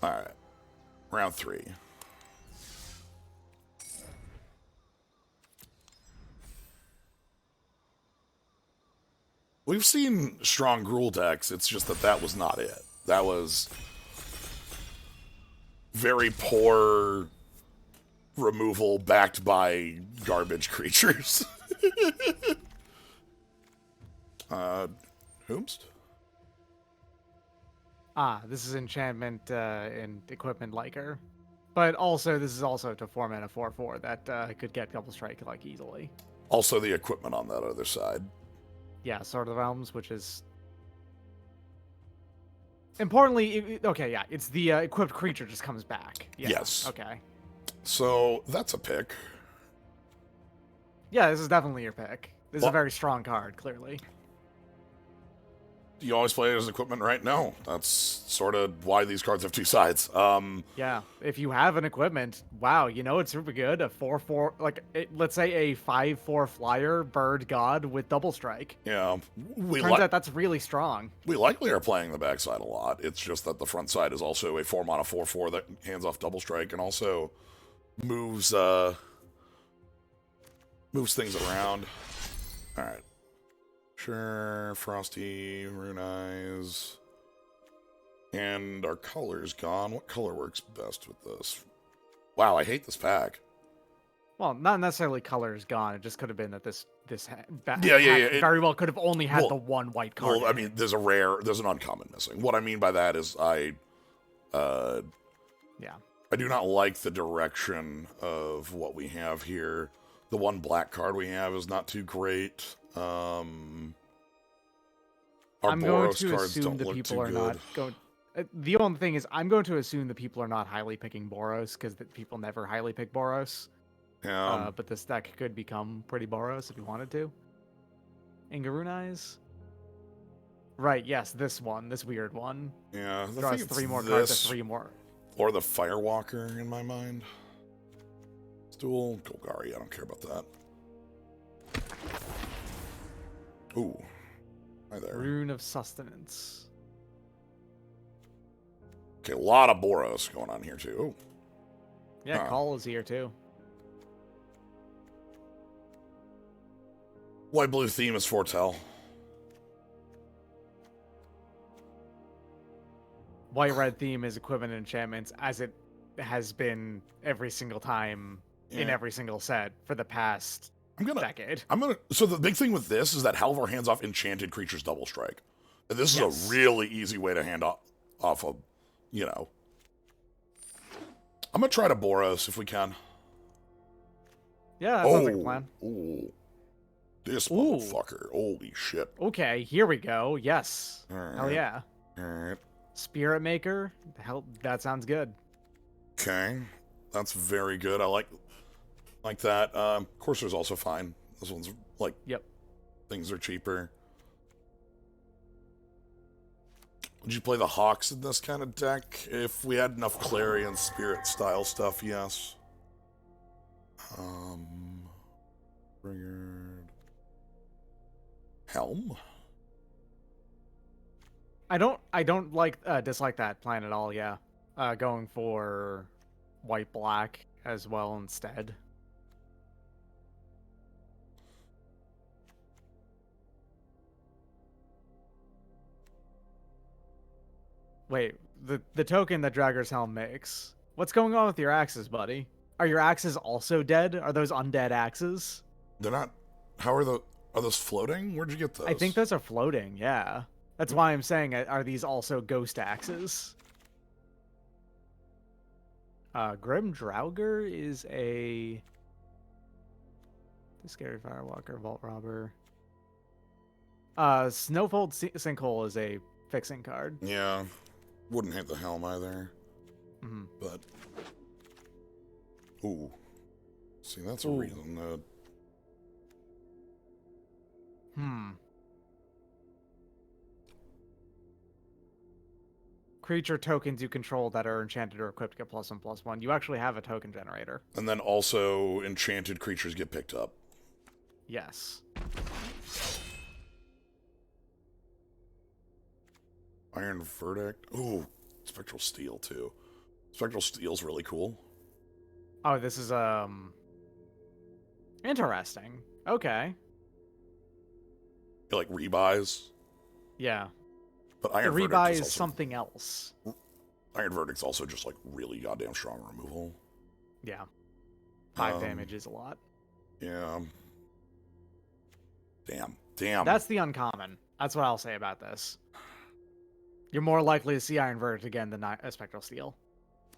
Alright. Round 3. We've seen strong Gruul decks, it's just that that was not it. That was very poor removal backed by garbage creatures. Whomst? This is enchantment and equipment liker. But also, this is also to 4-mana 4/4 that could get double strike like easily. Also the equipment on that other side. Yeah, Sword of the Realms, which is importantly, okay, yeah, it's the equipped creature just comes back. Yeah, Yes. Okay. So that's a pick. Yeah, this is definitely your pick. This is Well, a very strong card, clearly. do you always play it as equipment, right? No. That's sort of why these cards have two sides. Yeah, if you have an equipment, wow, you know it's super good. A 4/4, like let's say a 5/4 flyer bird god with double strike. Yeah, Turns out that's really strong. we likely are playing the backside a lot. It's just that the front side is also a 4-mana 4/4 that hands off double strike and also moves moves things around. All right. Sure, Frosty, Rune Eyes. And our color's gone. What color works best with this? Wow, I hate this pack. Well, not necessarily color is gone. It just could have been that this Yeah. very well could have only had the one white card. Well, I mean, there's an uncommon missing. What I mean by that is I do not like the direction of what we have here. The one black card we have is not too great. Our I'm going Boros to cards assume don't the look people too are good. not going. The only thing is, I'm going to assume the people are not highly picking Boros because people never highly pick Boros. But this deck could become pretty Boros if you wanted to. Ingarun Eyes? Right, yes, this weird one. Yeah, I Draws think it's 3 more this, cards, 3 more. or the Firewalker in my mind. Stool, Golgari, I don't care about that. Ooh, hi there. Rune of Sustenance. Okay, a lot of Boros going on here too. Ooh. Yeah, Call is here too. White blue theme is Foretell. White red theme is equipment and enchantments, as it has been every single time in every single set for the past decade. So the big thing with this is that Halvar hands off enchanted creatures double strike. And this is a really easy way to hand off a, you know. I'm gonna try to Boros if we can. Yeah, that sounds like a plan. Ooh. This motherfucker. Holy shit. Okay, here we go. Yes. Right. Hell yeah. Alright. Spirit Maker. Hell, that sounds good. Okay. That's very good. I like that. Courser's also fine. This one's like, things are cheaper. Would you play the Hawks in this kind of deck? If we had enough Clarion Spirit style stuff, yes. Triggered. Helm? I don't dislike that plan at all, yeah. Going for white black as well instead. Wait, the token that Dragger's Helm makes. What's going on with your axes, buddy? Are your axes also dead? Are those undead axes? They're not. How are those floating? Where'd you get those? I think those are floating, yeah. That's why I'm saying, are these also ghost axes? Grim Draugr is a Scary Firewalker, Vault Robber. Snowfold Sinkhole is a fixing card. Yeah. Wouldn't hit the helm either. Mm-hmm. But. Ooh. See, that's a reason that. Creature tokens you control that are enchanted or equipped get +1/+1. You actually have a token generator. And then also enchanted creatures get picked up. Yes. Iron Verdict. Ooh, Spectral Steel too. Spectral Steel's really cool. Oh, this is interesting. Okay. You like rebuys? Yeah. But The Iron Verdict rebuy is is also, something else. Iron Verdict's also just like really goddamn strong removal. Yeah. 5 damage is a lot. Yeah. Damn. That's the uncommon. That's what I'll say about this. You're more likely to see Iron Verdict again than Spectral Steel.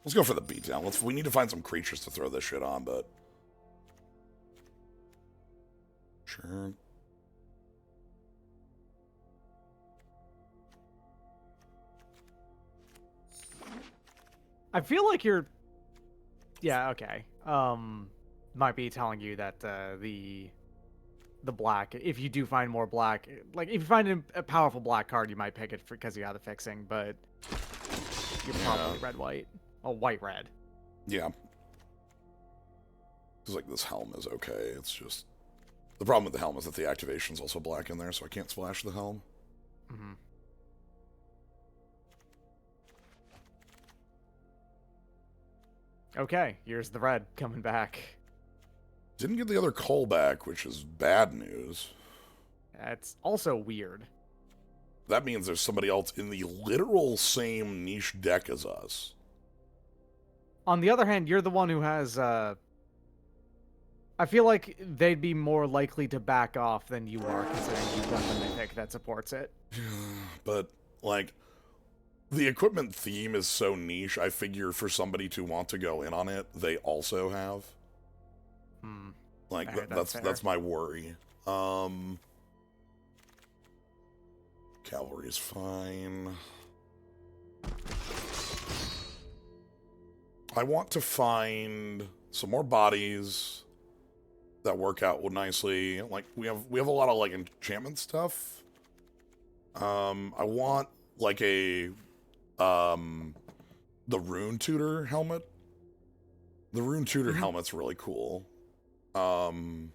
Let's go for the beatdown. We need to find some creatures to throw this shit on, but sure. I feel like you're... Yeah, okay. Might be telling you that the black, if you do find more black, like if you find a powerful black card, you might pick it because you have the fixing, but you're probably red-white. Oh, white-red. Yeah. Because like this helm is okay. It's just the problem with the helm is that the activation's also black in there, so I can't splash the helm. Mm-hmm. Okay, here's the red coming back. Didn't get the other coal back, which is bad news. That's also weird. That means there's somebody else in the literal same niche deck as us. On the other hand, you're the one who has, I feel like they'd be more likely to back off than you are, considering you've got the mythic that supports it. But, like, the equipment theme is so niche, I figure for somebody to want to go in on it, they also have. Like, that's my worry. Cavalry is fine. I want to find some more bodies that work out nicely. Like, we have a lot of, like, enchantment stuff. I want, like, the Rune Tutor helmet. The Rune Tutor helmet's really cool. And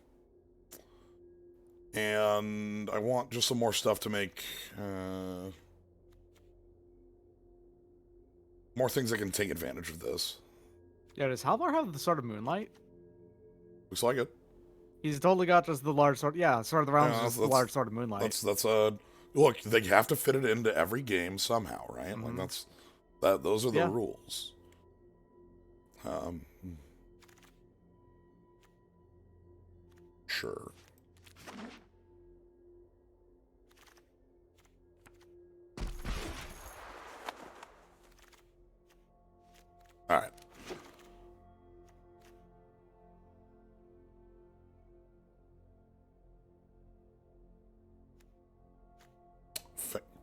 I want just some more stuff to make, more things that can take advantage of this. Yeah, does Halvar have the Sword of Moonlight? Looks like it. He's totally got just the large sword. Yeah, Sword of the Realms is the large Sword of Moonlight. Look, they have to fit it into every game somehow, right? Like those are the rules. Sure. All right.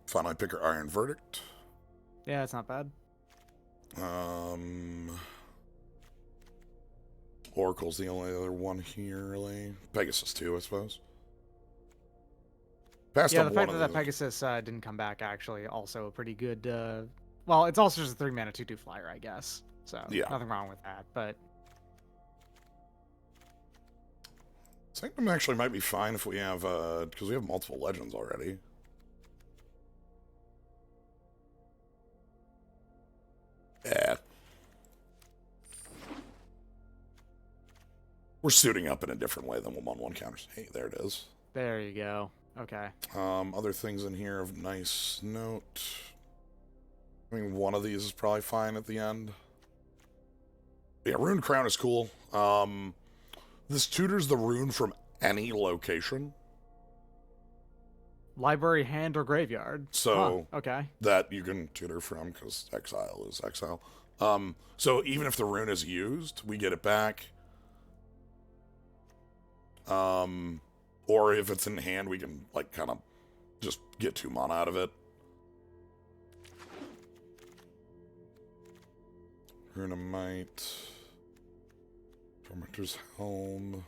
Finally pick our Iron Verdict. Yeah, it's not bad. Oracle's the only other one here, really. Pegasus too, I suppose. Yeah, the fact that Pegasus didn't come back actually also a pretty good. Well, it's also just a 3-mana 2/2 flyer, I guess. So yeah, nothing wrong with that. But Sanctum actually might be fine if we have because we have multiple legends already. Yeah. We're suiting up in a different way than 1/1 counters. Hey, there it is. There you go. Okay. Other things in here of nice note. I mean, one of these is probably fine at the end. Yeah, Rune Crown is cool. This tutors the rune from any location. Library, hand, or graveyard. So okay. That you can tutor from because exile is exile. So even if the rune is used, we get it back. Or if it's in hand, we can like kind of just get 2 mana out of it. Runamite. Tormentor's Helm.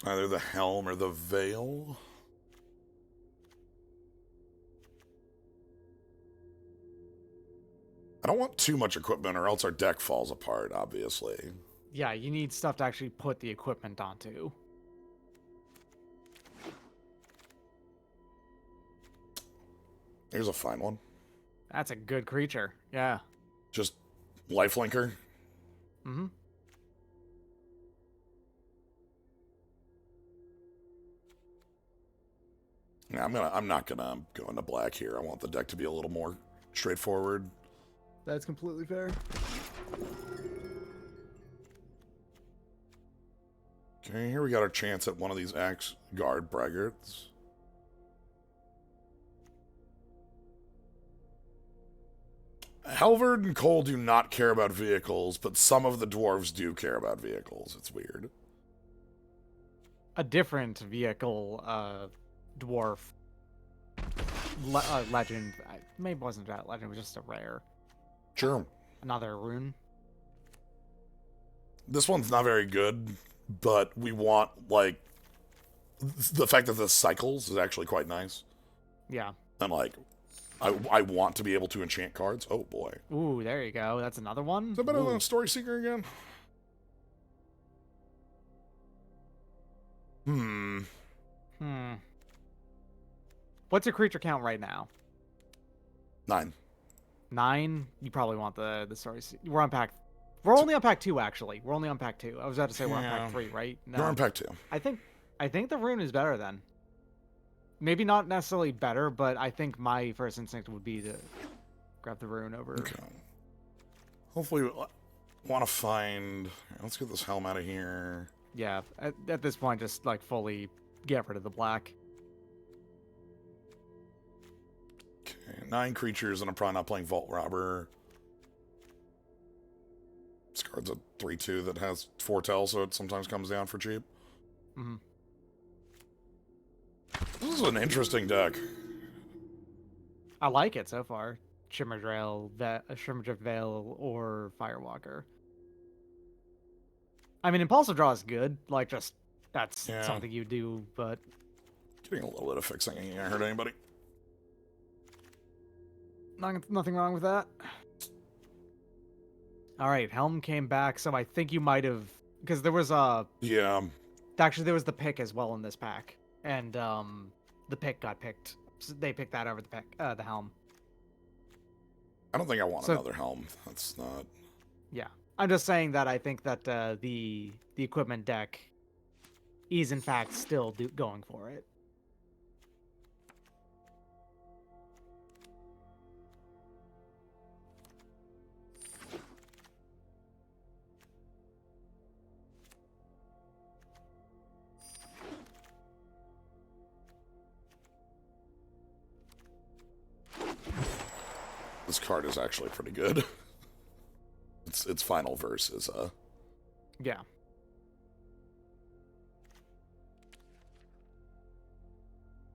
Either the Helm or the Veil. I don't want too much equipment or else our deck falls apart, obviously. Yeah, you need stuff to actually put the equipment onto. Here's a fine one. That's a good creature. Yeah. Just lifelinker. Mm-hmm. Yeah, I'm not gonna go into black here. I want the deck to be a little more straightforward. That's completely fair. Okay, here we got our chance at one of these axe guard braggarts. Halvard and Cole do not care about vehicles, but some of the dwarves do care about vehicles. It's weird. A different vehicle, dwarf legend. Maybe wasn't that legend. It was just a rare. Sure. Another rune. This one's not very good, but we want, like, the fact that this cycles is actually quite nice. Yeah. And, like, I want to be able to enchant cards. Oh, boy. Ooh, there you go. That's another one. Is that better than a Story Seeker again? What's your creature count right now? 9. 9? You probably want the Story Seeker. We're on pack. We're only on pack 2, actually. We're only on pack 2. I was about to say we're on pack 3, right? No. We're on pack 2. I think the rune is better then. Maybe not necessarily better, but I think my first instinct would be to grab the rune over. Okay. Hopefully, we want to find. Let's get this helm out of here. Yeah, at this point, just like fully get rid of the black. Okay, 9 creatures, and I'm probably not playing Vault Robber. This card's a 3/2 that has Foretell, so it sometimes comes down for cheap. Mm-hmm. This is an interesting deck. I like it so far. Shimmerdrift Veil, or Firewalker. I mean, Impulsive Draw is good. Like, just that's something you do, but Getting a little bit of fixing ain't gonna hurt anybody. Nothing wrong with that. All right, Helm came back, so I think you might have, because there was Yeah. Actually, there was the pick as well in this pack, and the pick got picked. So they picked that over the Helm. I don't think I want another helm. That's not. Yeah, I'm just saying that I think that the equipment deck is in fact still going for it. This card is actually pretty good. Its final verse is Yeah.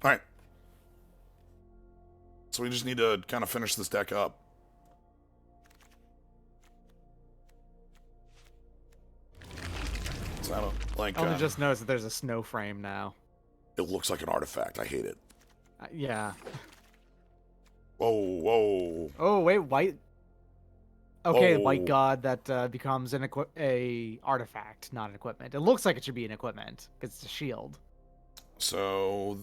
Alright. So we just need to kind of finish this deck up. So I don't like. I just noticed that there's a snow frame now. It looks like an artifact. I hate it. Yeah. Whoa, whoa. Oh wait, white. Okay, Whoa. white god that becomes a artifact, not an equipment. It looks like it should be an equipment because it's a shield. So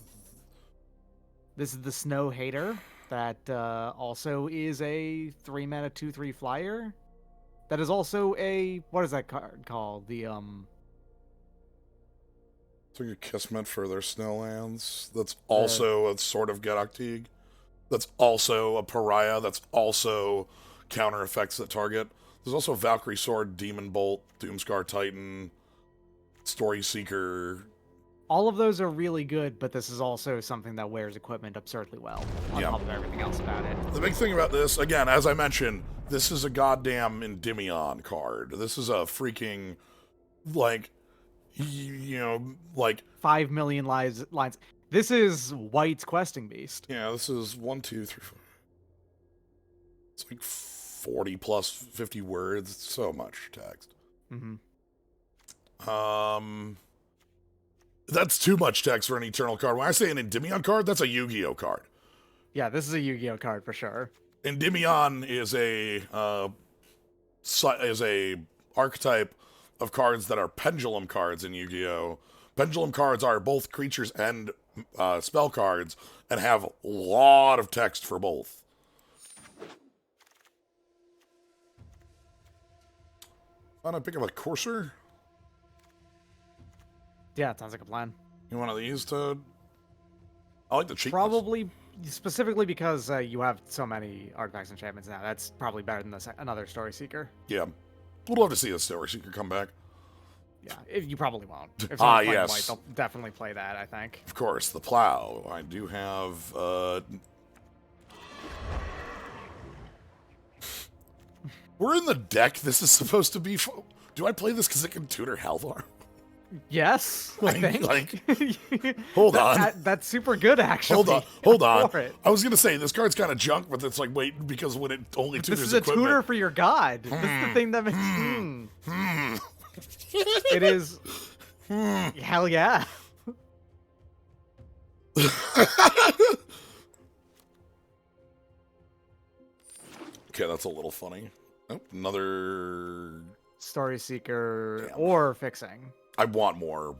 this is the Snow Hater that also is a 3-mana 2/3 flyer. That is also a, what is that card called? The It's like a Kismet for their snowlands. That's also a sort of Gedoktig. That's also a Pariah. That's also counter effects that target. There's also Valkyrie Sword, Demon Bolt, Doomscar Titan, Story Seeker. All of those are really good, but this is also something that wears equipment absurdly well on top of everything else about it. The big thing about this, again, as I mentioned, this is a goddamn Endymion card. This is a freaking, like, you know, like 5 million lines. This is White's Questing Beast. Yeah, this is 1, 2, 3, 4. It's like 40 plus 50 words. It's so much text. Mm-hmm. That's too much text for an Eternal card. When I say an Endymion card, that's a Yu-Gi-Oh card. Yeah, this is a Yu-Gi-Oh card for sure. Endymion is a archetype of cards that are pendulum cards in Yu-Gi-Oh! Pendulum cards are both creatures and spell cards and have a lot of text for both. Why don't I pick up a Courser? Yeah, it sounds like a plan. You one of these to... I like the cheapness. Probably, specifically because you have so many artifacts and enchantments now. That's probably better than another Story Seeker. Yeah. We'd love to see a Story Seeker come back. Yeah, you probably won't. If someone's playing yes. white, they'll definitely play that, I think. Of course, the Plow. I do have... We're in the deck. This is supposed to be... Do I play this because it can tutor Halvar? Yes, I think. Hold on. That's super good, actually. Hold on. I was going to say, this card's kind of junk, but it's like, wait, because when it only tutors This is a equipment... tutor for your god. This is the thing that makes... It is... Hell yeah. Okay, that's a little funny. Oh, another... Story Seeker or Fixing. I want more.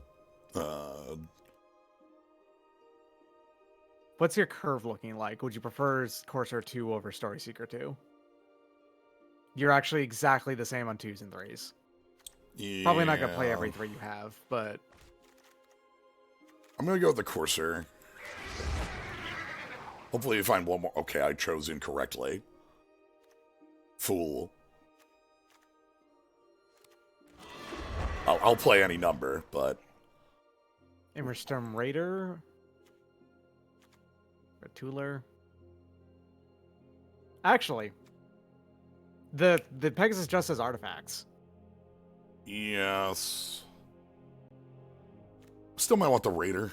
What's your curve looking like? Would you prefer Courser 2 over Story Seeker 2? You're actually exactly the same on 2s and 3s. Yeah. Probably not going to play every 3 you have, but... I'm going to go with the Courser. Hopefully you find one more. Okay, I chose incorrectly. Fool. I'll play any number, but... Immersturm Raider? Retooler? Actually, the Pegasus just has artifacts. Yes. Still might want the Raider.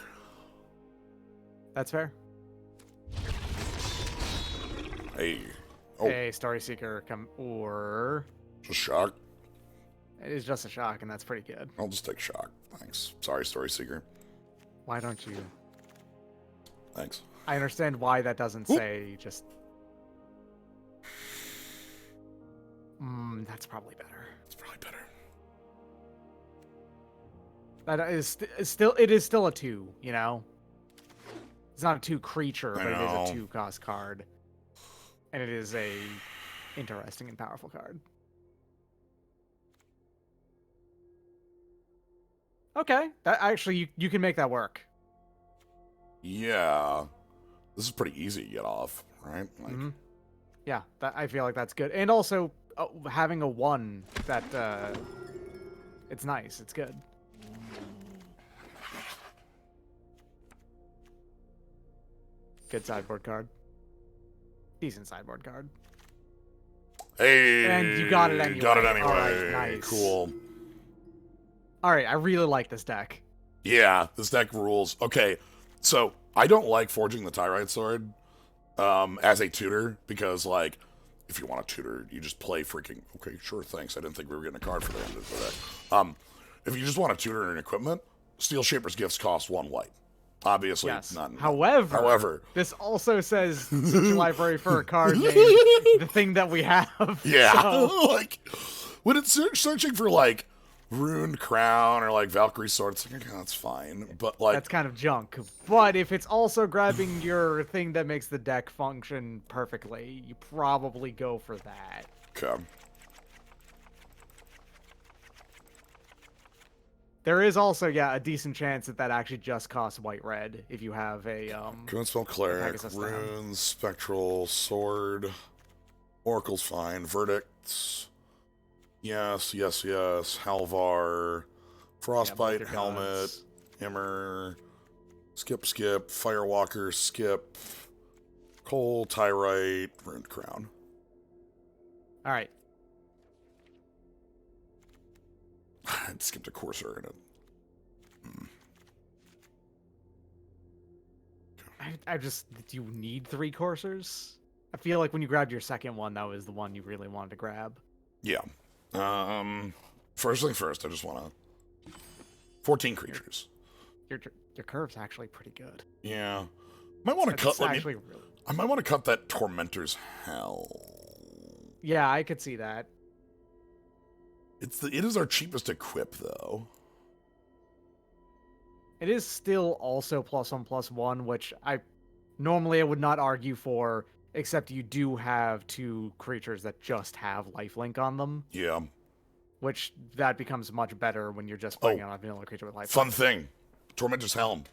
That's fair. Hey. Oh. Hey, Story Seeker or... Just shock. It is just a shock, and that's pretty good. I'll just take shock. Thanks. Sorry, Story Seeker. Why don't you? Thanks. I understand why that doesn't say just... that's probably better. It's probably better. That is still... It is still a 2, you know? It's not a 2 creature, but it is a 2 cost card. And it is a interesting and powerful card. Okay, that actually you can make that work. Yeah, this is pretty easy to get off, right? Like, Yeah, I feel like that's good, and also having a 1 that it's nice, it's good. Good sideboard card. Decent sideboard card. Hey, and you got it anyway. Got it anyway. All right, nice. Cool. All right, I really like this deck. Yeah, this deck rules. Okay, so I don't like forging the Tyrite Sword as a tutor because, like, if you want a tutor, you just play freaking... Okay, sure, thanks. I didn't think we were getting a card for the end of the deck. If you just want a tutor and equipment, Steel Shaper's Gifts cost 1 white. Obviously, yes. not. However, this also says search your library for a card named the thing that we have. Yeah, so. like when it's searching for like Ruined Crown or like Valkyrie Sword, it's like, okay, that's fine. But like that's kind of junk. But if it's also grabbing your thing that makes the deck function perfectly, you probably go for that. Okay. There is also, a decent chance that actually just costs white-red if you have a, Counterspell Cleric, Runes, Spectral, Sword, Oracle's fine, Verdicts, yes, Halvar, Frostbite, Helmet, Immer, Skip, Firewalker, Skip, Cole, Tyrite, Ruined Crown. Alright. I skipped a Courser in it. Do you need 3 coursers? I feel like when you grabbed your second one, that was the one you really wanted to grab. Yeah. First thing first, I just want to... 14 creatures. Your curve's actually pretty good. Yeah. Might want to cut... I might want to cut that Tormentor's Hell. Yeah, I could see that. It is our cheapest equip, though. It is still also +1/+1, which I would not argue for, except you do have 2 creatures that just have lifelink on them. Yeah. Which that becomes much better when you're just playing on a vanilla creature with lifelink. Fun thing. Tormentor's Helm.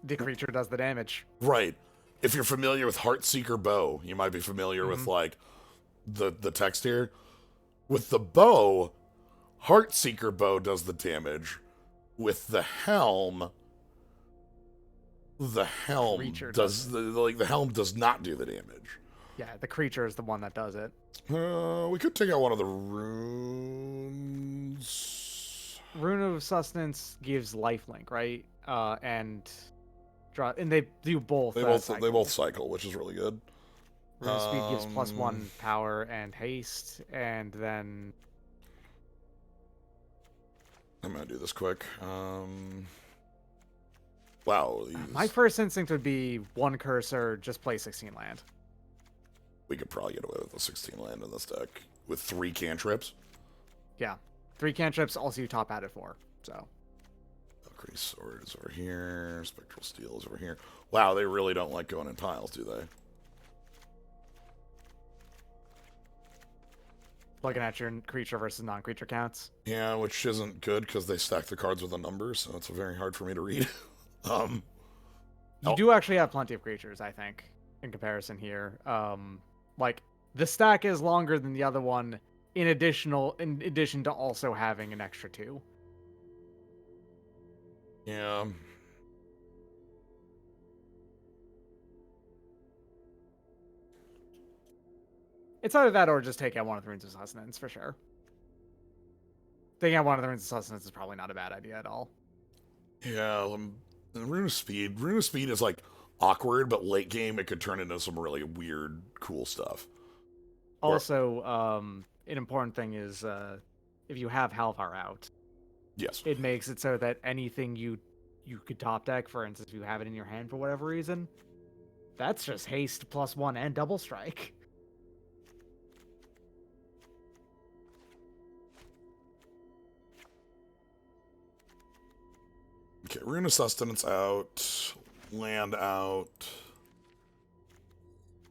The creature does the damage. Right. If you're familiar with Heartseeker Bow, you might be familiar with, like, the text here. With the bow, Heartseeker Bow does the damage. With the helm the helm the helm does not do the damage. Yeah, the creature is the one that does it. We could take out one of the runes. Rune of Sustenance gives lifelink, right? And they do both. They both cycle, which is really good. Rune of Speed gives +1 power and haste, and then I'm gonna do this quick. Wow. My first instinct would be 1 cursor, just play 16 land. We could probably get away with the 16 land in this deck with 3 cantrips. Yeah, 3 cantrips. Also, you top out at 4. So. Valkyrie Sword is over here. Spectral Steel is over here. Wow, they really don't like going in tiles, do they? Looking at your creature versus non-creature counts. Yeah, which isn't good because they stack the cards with a number, so it's very hard for me to read. You do actually have plenty of creatures, I think, in comparison here. Like the stack is longer than the other one, in addition to also having an extra 2. Yeah. It's either that or just take out one of the Runes of Sustenance, for sure. Taking out one of the Runes of Sustenance is probably not a bad idea at all. Yeah, Rune of Speed. Rune of Speed is, like, awkward, but late game it could turn into some really weird, cool stuff. Also, an important thing is if you have Halvar out, yes, it makes it so that anything you could top deck, for instance, if you have it in your hand for whatever reason, that's just haste +1 and double strike. Okay, Rune of Sustenance out. Land out.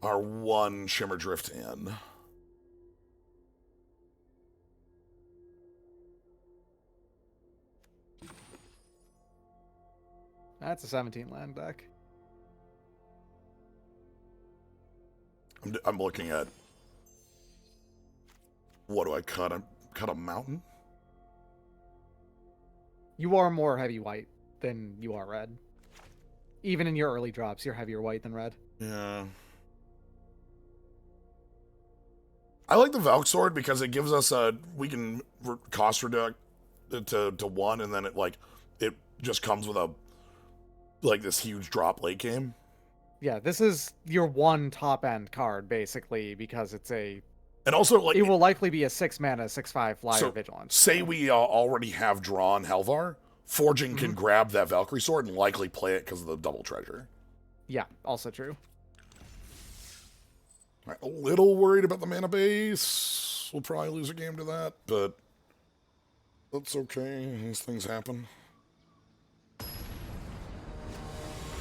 Our 1 Shimmer Drift in. That's a 17 land deck. I'm looking at... What do I cut? Cut a mountain? You are more heavy white than you are red. Even in your early drops, you're heavier white than red. Yeah. I like the Valk Sword because it gives us we can cost reduct to 1, and then it just comes with this huge drop late game. Yeah, this is your 1 top end card basically, because it's a... And also, it will likely be a 6 mana, 6/5 flyer vigilance. Say we already have drawn Halvar, Forging can grab that Valkyrie Sword and likely play it because of the double treasure. Yeah, also true. Right, a little worried about the mana base. We'll probably lose a game to that, but that's okay. These things happen.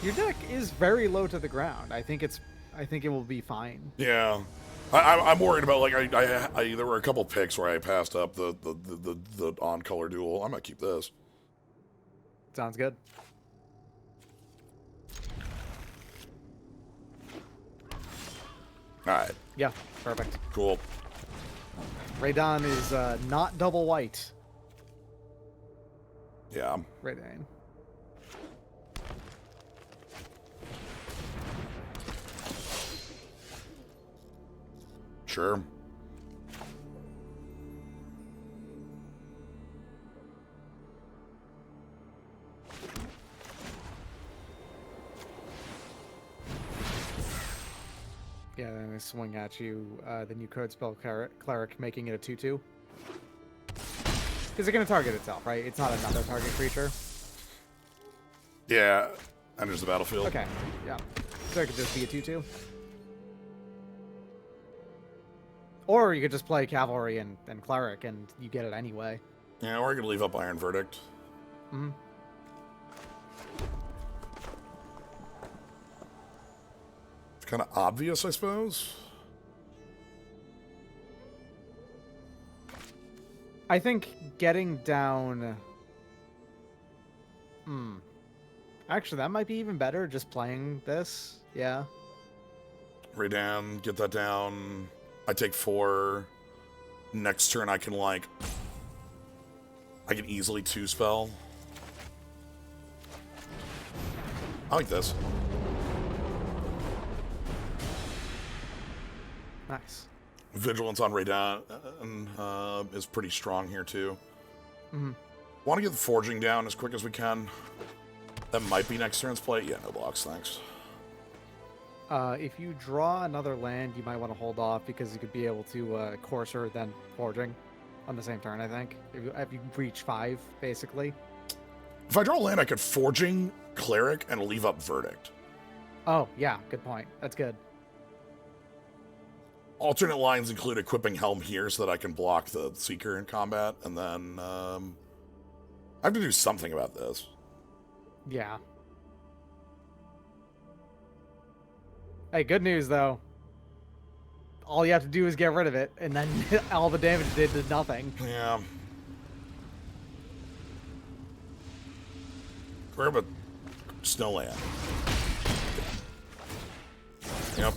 Your deck is very low to the ground. I think it will be fine. Yeah. I'm worried about, there were a couple picks where I passed up the on-color duel. I might keep this. Sounds good. Alright. Yeah, perfect. Cool. Radan is not double white. Yeah. Radan. Sure. Yeah, then they swing at you. The new code spell cleric, making it a 2/2. Because it's going to target itself, right? It's not another target creature. Yeah. Enters the battlefield. Okay. Yeah. So it could just be a 2/2. Or you could just play Cavalry and Cleric, and you get it anyway. Yeah, or you could leave up Iron Verdict. Mm-hmm. It's kind of obvious, I suppose. I think getting down... Actually, that might be even better, just playing this. Yeah. Redan, get that down. I take 4. Next turn I can, like... I can easily 2-spell. I like this. Nice. Vigilance on Redan is pretty strong here, too. Mm-hmm. Want to get the Forging down as quick as we can. That might be next turn's play. Yeah, no blocks, thanks. If you draw another land, you might want to hold off because you could be able to Courser, then Forging on the same turn, I think. If you reach 5, basically. If I draw a land, I could Forging, Cleric, and leave up Verdict. Oh, yeah, good point. That's good. Alternate lines include equipping Helm here so that I can block the Seeker in combat, and then I have to do something about this. Yeah. Hey, good news, though. All you have to do is get rid of it, and then all the damage did nothing. Yeah. Grab a Snowland. Yep.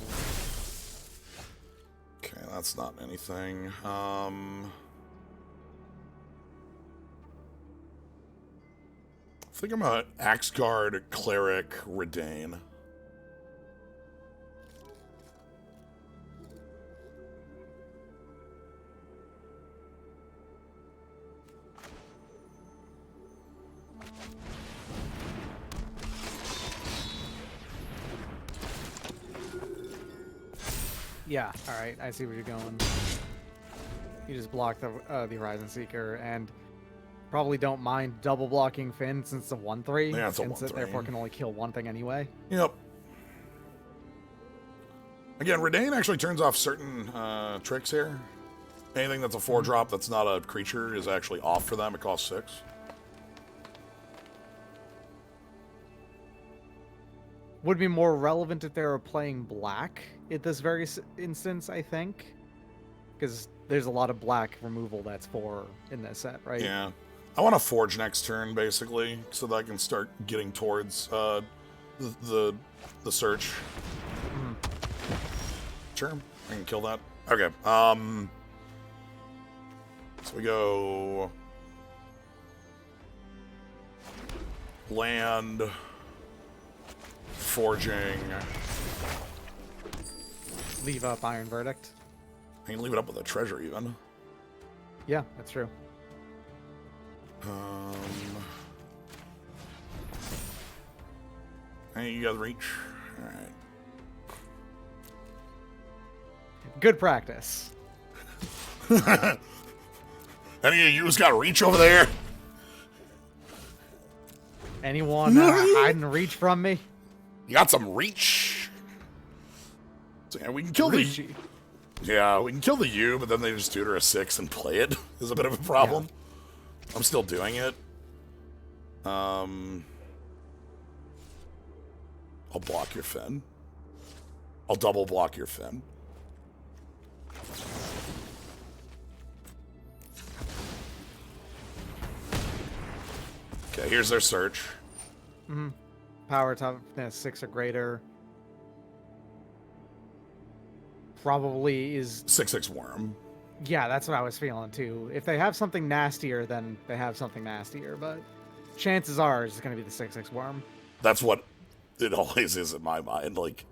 Okay, that's not anything. I think I'm a Axe Guard, Cleric, Redain. Yeah, alright, I see where you're going. You just block the Horizon Seeker, and probably don't mind double blocking Finn since it's a 1/3. Yeah, it's a and 1/3. Therefore can only kill one thing anyway. Yep. Again, Redain actually turns off certain tricks here. Anything that's a 4-drop that's not a creature is actually off for them. It costs 6. Would be more relevant if they were playing black at this very instance, I think. Because there's a lot of black removal that's 4 in this set, right? Yeah. I want to Forge next turn, basically, so that I can start getting towards the search. Sure, I can kill that. Okay, so we go... Land... Forging... Leave up Iron Verdict. I can leave it up with a treasure, even. Yeah, that's true. Hey, you guys reach? Alright. Good practice. Any of you's got reach over there? Anyone hide and reach from me? You got some reach? So, yeah, we can kill Reachy. Yeah, we can kill the U, but then they just tutor a 6 and play it. Is a bit of a problem. Yeah. I'm still doing it. I'll block your Finn. I'll double block your Finn. Okay, here's their search. Mm-hmm. Power, toughness, 6 or greater. Probably is... 6/6 worm. Yeah, that's what I was feeling, too. If they have something nastier, then they have something nastier, but chances are it's going to be the 6/6 worm. That's what it always is in my mind. Like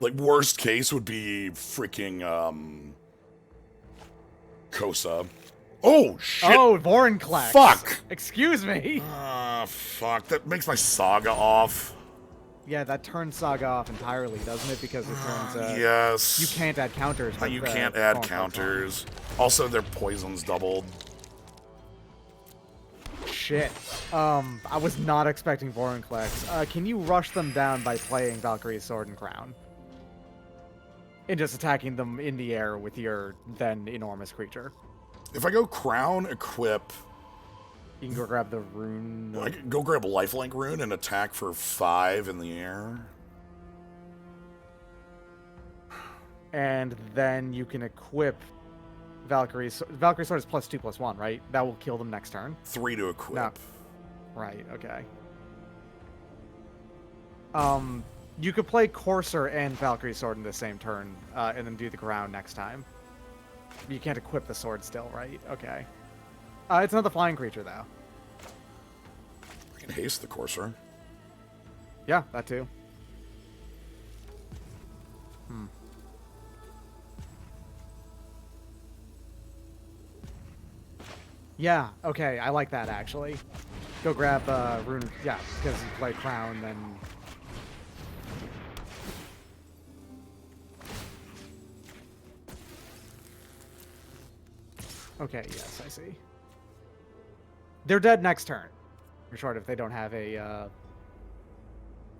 worst case would be freaking, Kosa. Oh, shit! Oh, Vorinclex! Fuck! Excuse me! Fuck. That makes my Saga off. Yeah, that turns Saga off entirely, doesn't it? Because it turns, yes. You can't add counters. With, you can't add counters. Also, their poison's doubled. shit. I was not expecting Vorinclex. Can you rush them down by playing Valkyrie's Sword and Crown? And just attacking them in the air with your then enormous creature. If I go Crown, equip... You can go grab the rune. I can go grab a lifelink rune and attack for 5 in the air. And then you can equip Valkyrie's Sword is +2/+1, right? That will kill them next turn. 3 to equip. No. Right, okay. You could play Courser and Valkyrie's Sword in the same turn, and then do the Crown next time. You can't equip the sword still, right? Okay. It's another flying creature, though. I can haste the Courser. Yeah, that too. Yeah, okay, I like that, actually. Go grab Rune... Yeah, because you play Crown, then... Okay, yes, I see. They're dead next turn. For short, if they don't have a...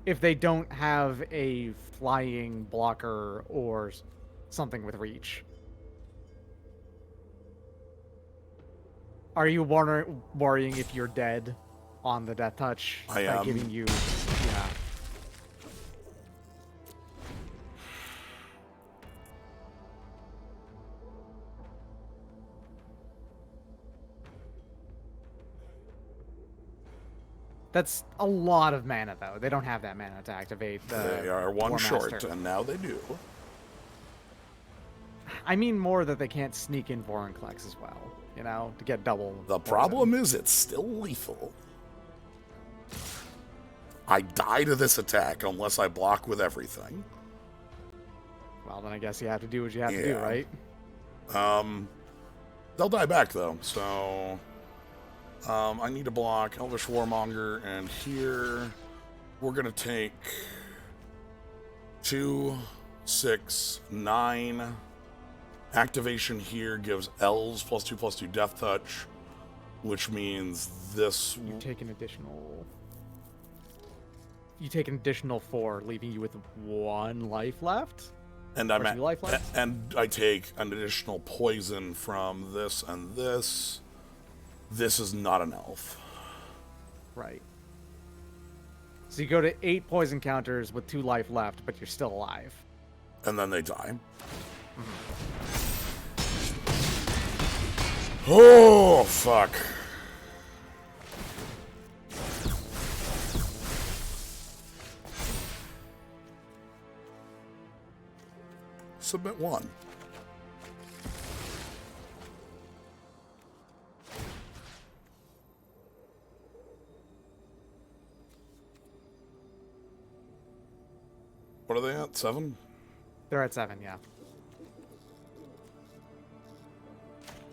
if they don't have a flying blocker or something with reach. Are you worrying if you're dead on the death touch? I am. By giving you... Yeah. That's a lot of mana, though. They don't have that mana to activate the... They are one War short, Master. and now they do. I mean more that they can't sneak in Vorinclex as well, you know, to get double. The problem is it's still lethal. I die to this attack unless I block with everything. Well, then I guess you have to do what you have to do, right? They'll die back, though, so... I need to block Elvish Warmonger, and here we're going to take 2, 6, 9. Activation here gives elves +2/+2 death touch, which means this... You take an additional 4, leaving you with 1 life left? And I'm at, life left? And I take an additional poison from this and this. This is not an elf. Right. So you go to 8 poison counters with 2 life left, but you're still alive. And then they die. Oh, fuck. Submit 1. What are they at? 7? They're at 7, yeah.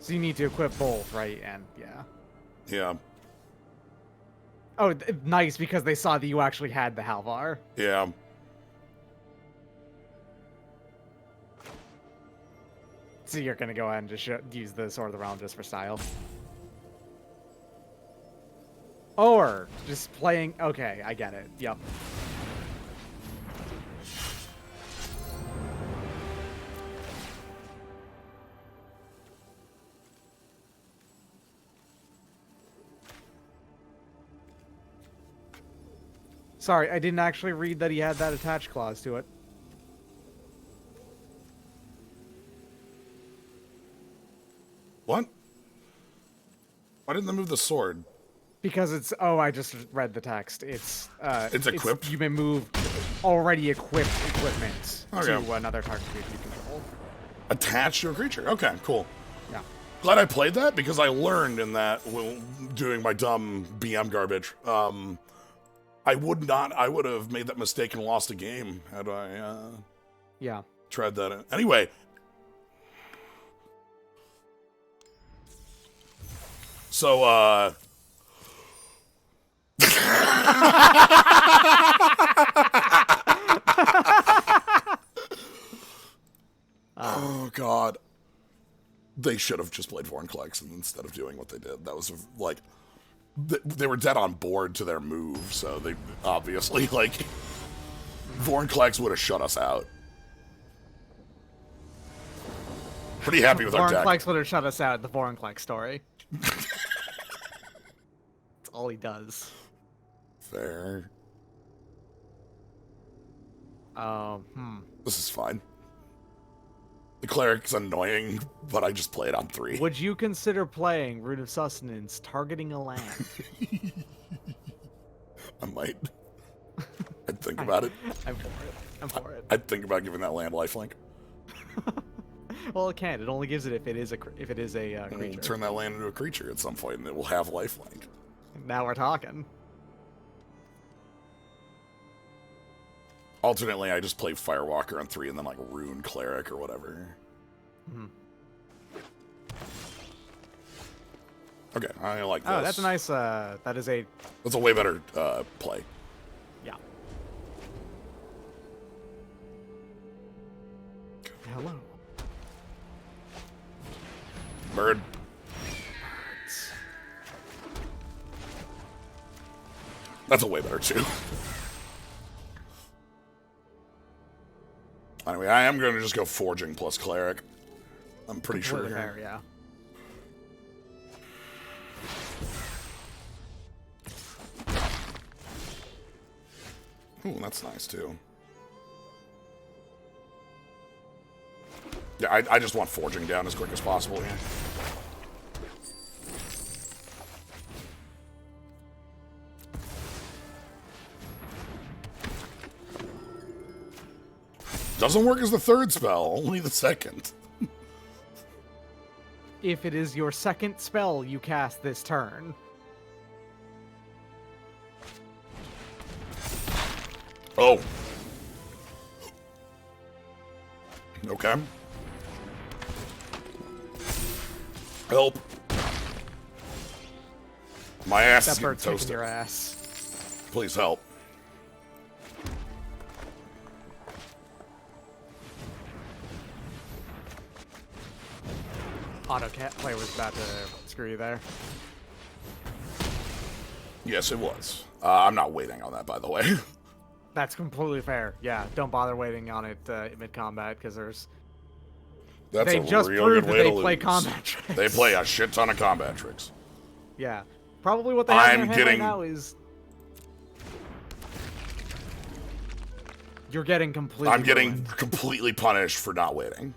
So you need to equip both, right? And, yeah. Yeah. Oh, nice, because they saw that you actually had the Halvar. Yeah. So you're going to go ahead and just use the Sword of the Realm just for style. Or just playing... Okay, I get it. Yep. Sorry, I didn't actually read that he had that attached clause to it. What? Why didn't they move the sword? Because it's... Oh, I just read the text. It's equipped? You may move already equipped equipment Okay. to another target you control. Attached to a creature. Okay, cool. Yeah. Glad I played that, because I learned in that, while doing my dumb BM garbage. I would have made that mistake and lost a game had I Yeah. tried that in. Anyway. So, oh, God. They should have just played Vorinclex instead of doing what they did. That was, like... they were dead on board to their move, so they obviously, like, Vorinclex would have shut us out. Pretty happy with our deck. Vorinclex would have shut us out, the Vorinclex story. That's all he does. Fair. This is fine. The cleric's annoying, but I just play it on 3. Would you consider playing Root of Sustenance targeting a land? I might. I'd think about it. I'm for it. I'm for it. I'd think about giving that land lifelink. Well, it can't. It only gives it if it is a creature. We'll turn that land into a creature at some point, and it will have lifelink. Now we're talking. Alternately, I just play Firewalker on 3 and then, like, Rune Cleric or whatever. Okay, I like this. Oh, that's a nice, That's a way better play. Yeah. Hello. Bird. That's a way better, too. Anyway, I am going to just go Forging plus Cleric. I'm pretty sure here. Fair, yeah. Ooh, that's nice, too. Yeah, I just want Forging down as quick as possible here. Doesn't work as the 3rd spell, only the 2nd. If it is your 2nd spell you cast this turn. Oh. Okay. Help. My ass is getting toasted. Your ass. Please help. Autocat player was about to screw you there. Yes, it was. I'm not waiting on that, by the way. That's completely fair. Yeah, don't bother waiting on it mid-combat, because there's... That's they a just real proved good that way they to play lose. combat tricks. They play a shit ton of combat tricks. Yeah. Probably what they have in their hand right now is... You're getting completely I'm getting ruined. completely punished for not waiting.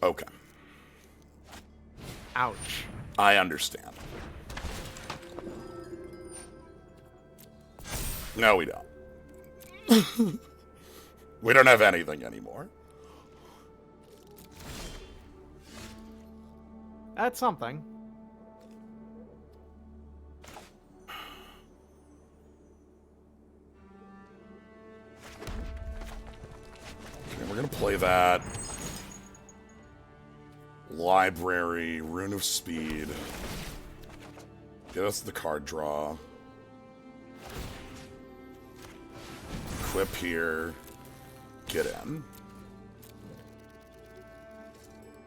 Okay. Ouch. I understand. No, we don't. We don't have anything anymore. That's something. Okay, we're gonna play that. Library, Rune of Speed. Get us the card draw. Equip here. Get in.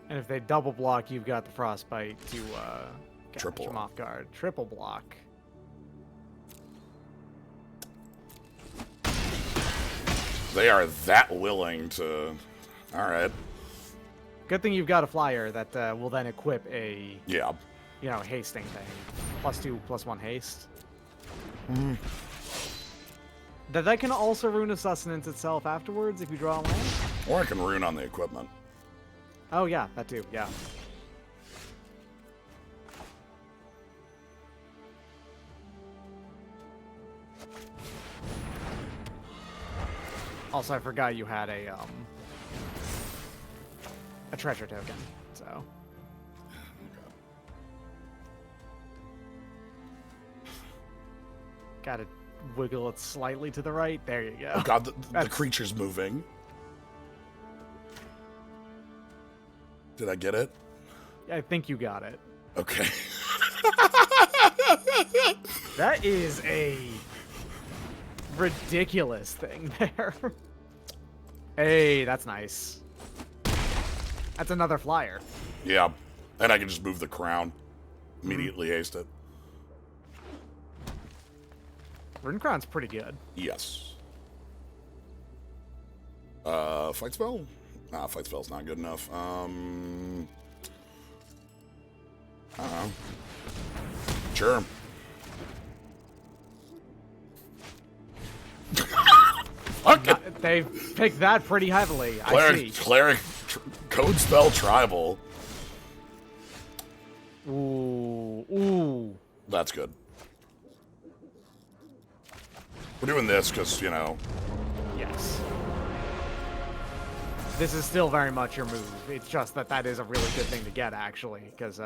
And if they double block, you've got the Frostbite to catch Triple. them off guard. Triple block. They are that willing to... Alright. Good thing you've got a flyer that will then equip a, Yeah. you know, hasting thing. +2/+1 haste. That can also Rune of Sustenance itself afterwards if you draw a land. Or I can rune on the equipment. Oh yeah, that too, yeah. Also, I forgot you had a treasure token, so. Gotta wiggle it slightly to the right. There you go. Oh god, the creature's moving. Did I get it? I think you got it. Okay. That is a ridiculous thing there. Hey, that's nice. That's another flyer. Yeah. And I can just move the crown. Immediately haste it. Rune Crown's pretty good. Yes. Fight spell? Nah, fight spell's not good enough. I don't know. Sure. Okay. They picked that pretty heavily. I see. Cleric, code spell tribal. Ooh. That's good. We're doing this because, you know. Yes. This is still very much your move. It's just that is a really good thing to get, actually, because,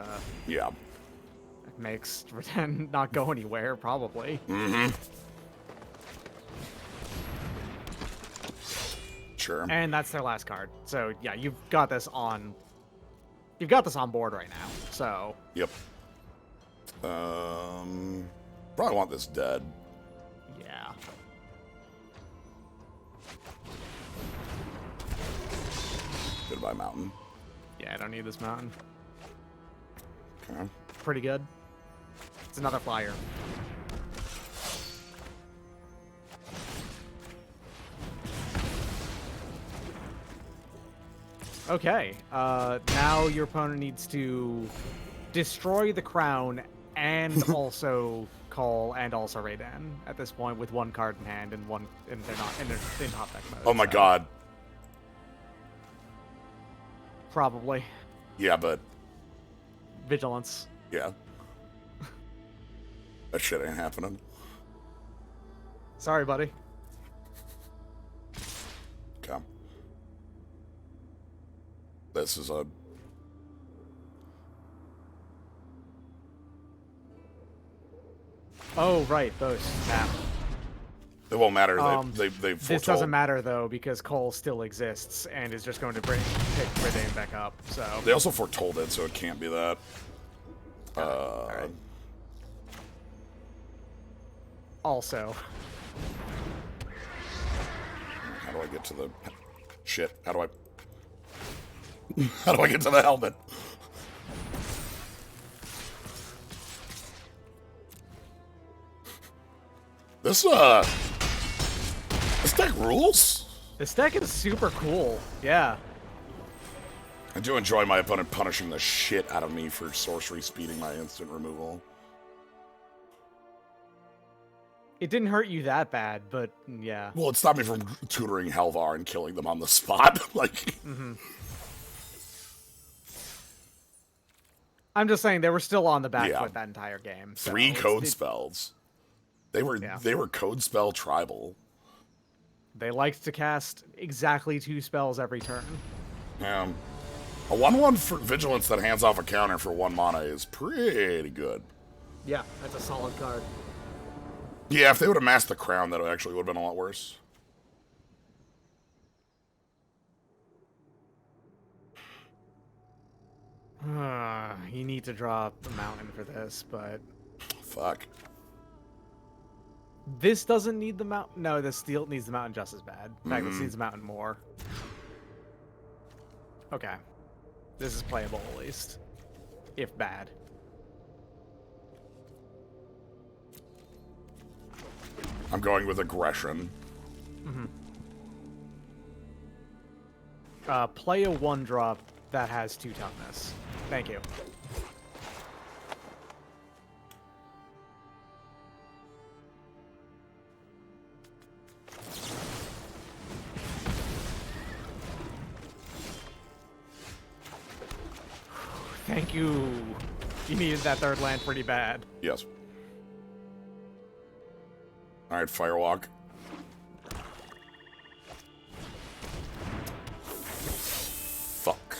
yeah. It makes Pretend not go anywhere, probably. Mm-hmm. Sure. And that's their last card. So, yeah, you've got this on board right now, so... Yep. Probably want this dead. Yeah. Goodbye, mountain. Yeah, I don't need this mountain. Okay. Pretty good. It's another flyer. Okay, now your opponent needs to destroy the crown and also call and also Raiden at this point with one card in hand and they're in top deck mode. Oh my god. Probably. Yeah, but Vigilance. yeah. That shit ain't happening. Sorry, buddy. Okay. This is a... Oh, right, those. Nah. It won't matter. They've This foretold. doesn't matter, though, because Cole still exists and is just going to pick Raiden back up, so... They also foretold it, so it can't be that. Alright. Also... How do I get to the... Shit, how do I... How do I get to the helmet? This deck rules. This deck is super cool, yeah. I do enjoy my opponent punishing the shit out of me for sorcery speeding my instant removal. It didn't hurt you that bad, but yeah. Well, it stopped me from tutoring Helvar and killing them on the spot. Like, Mm-hmm. I'm just saying they were still on the back foot that entire game. So 3 code spells. They were code spell tribal. They liked to cast exactly 2 spells every turn. A 1/1 for vigilance that hands off a counter for 1 mana is pretty good. Yeah, that's a solid card. Yeah, if they would have masked the crown, that actually would have been a lot worse. You need to draw the mountain for this, but... Fuck. This doesn't need the mountain. No, this steel needs the mountain just as bad. In fact, this needs the mountain more. Okay. This is playable, at least. If bad. I'm going with aggression. Play a 1-drop that has 2 toughness. Thank you. Thank you. You needed that 3rd land pretty bad. Yes. Alright, Firewalk. Fuck.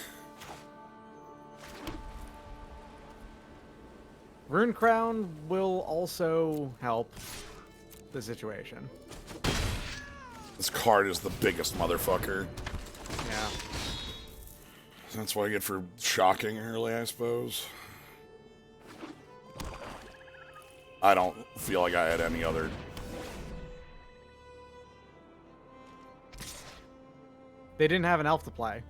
Rune Crown will also help the situation. This card is the biggest motherfucker. Yeah. That's what I get for shocking early, I suppose. I don't feel like I had any other... They didn't have an elf to play.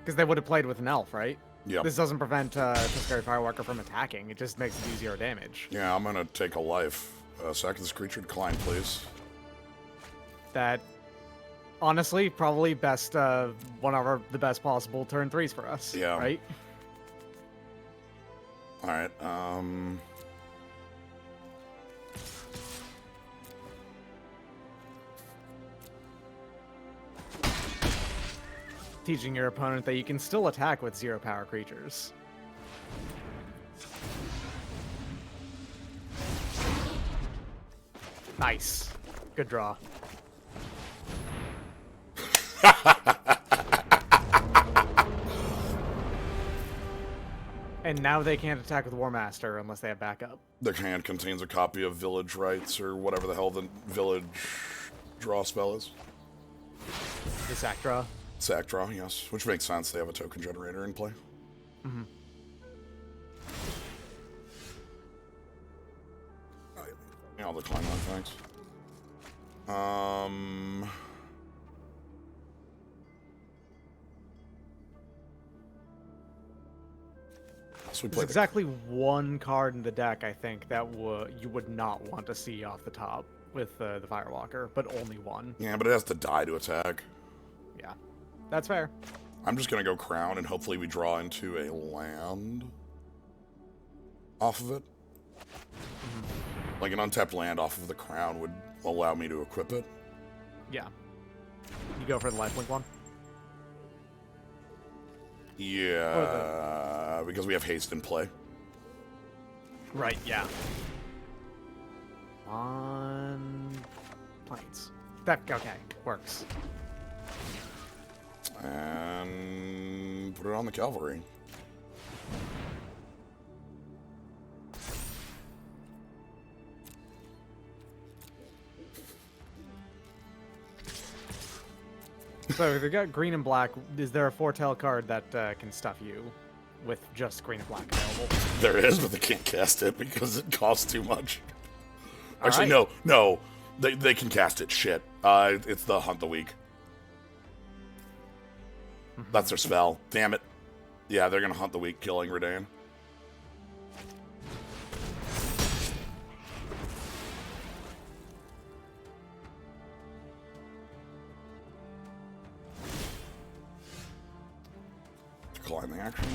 Because they would have played with an elf, right? Yep. This doesn't prevent Tuscary Firewalker from attacking. It just makes it do 0 damage. Yeah, I'm gonna take a life. Sack this creature, decline, please. That, honestly, probably best, one of the best possible turn 3s for us. Yeah. Right? Alright, Teaching your opponent that you can still attack with 0 power creatures. Nice. Good draw. And now they can't attack with War Master unless they have backup. The hand contains a copy of Village Rites, or whatever the hell the village draw spell is. The sack draw? Sack draw, yes. Which makes sense, they have a token generator in play. Mm-hmm. Yeah, I'll decline that, thanks. So we There's exactly one card in the deck, I think, that you would not want to see off the top with the Firewalker, but only one. Yeah, but it has to die to attack. Yeah, that's fair. I'm just going to go Crown, and hopefully we draw into a land off of it. Mm-hmm. Like an untapped land off of the Crown would allow me to equip it. Yeah. You go for the lifelink one? Yeah, because we have haste in play. Right, yeah. On planes. That, okay, works. And put it on the cavalry. So if you got green and black, is there a foretell card that can stuff you with just green and black available? There is, but they can't cast it because it costs too much. Actually, right. no. They can cast it. Shit. It's the Hunt the Weak. That's their spell. Damn it. Yeah, they're gonna Hunt the Weak, killing Redan. Decline the action.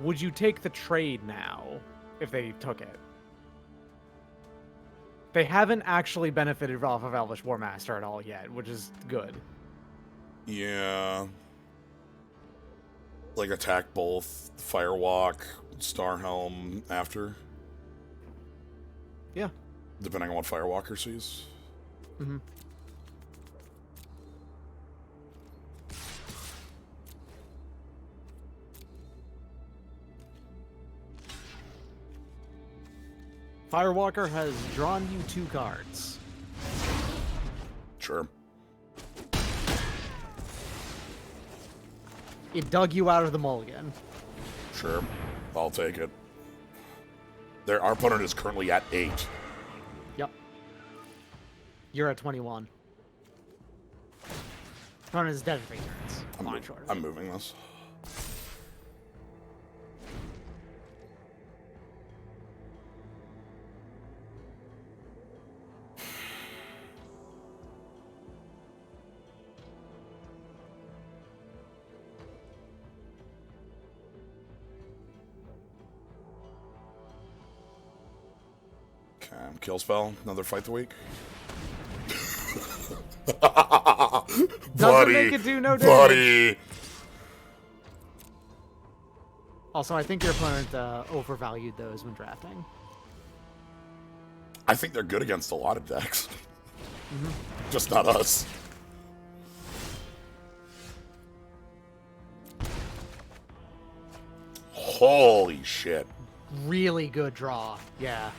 Would you take the trade now if they took it? They haven't actually benefited off of Elvish War Master at all yet, which is good. Yeah. Like attack both Firewalk, Starhelm after. Yeah. Depending on what Firewalker sees. Mm-hmm. Firewalker has drawn you 2 cards. Sure. It dug you out of the mulligan. Sure. I'll take it. Our opponent is currently at 8. Yep. You're at 21. Opponent is dead in 3 turns. I'm moving this. Kill spell, another fight the week. Doesn't make it do no damage. Buddy. Also, I think your opponent overvalued those when drafting. I think they're good against a lot of decks. Just not us. Holy shit. Really good draw. Yeah.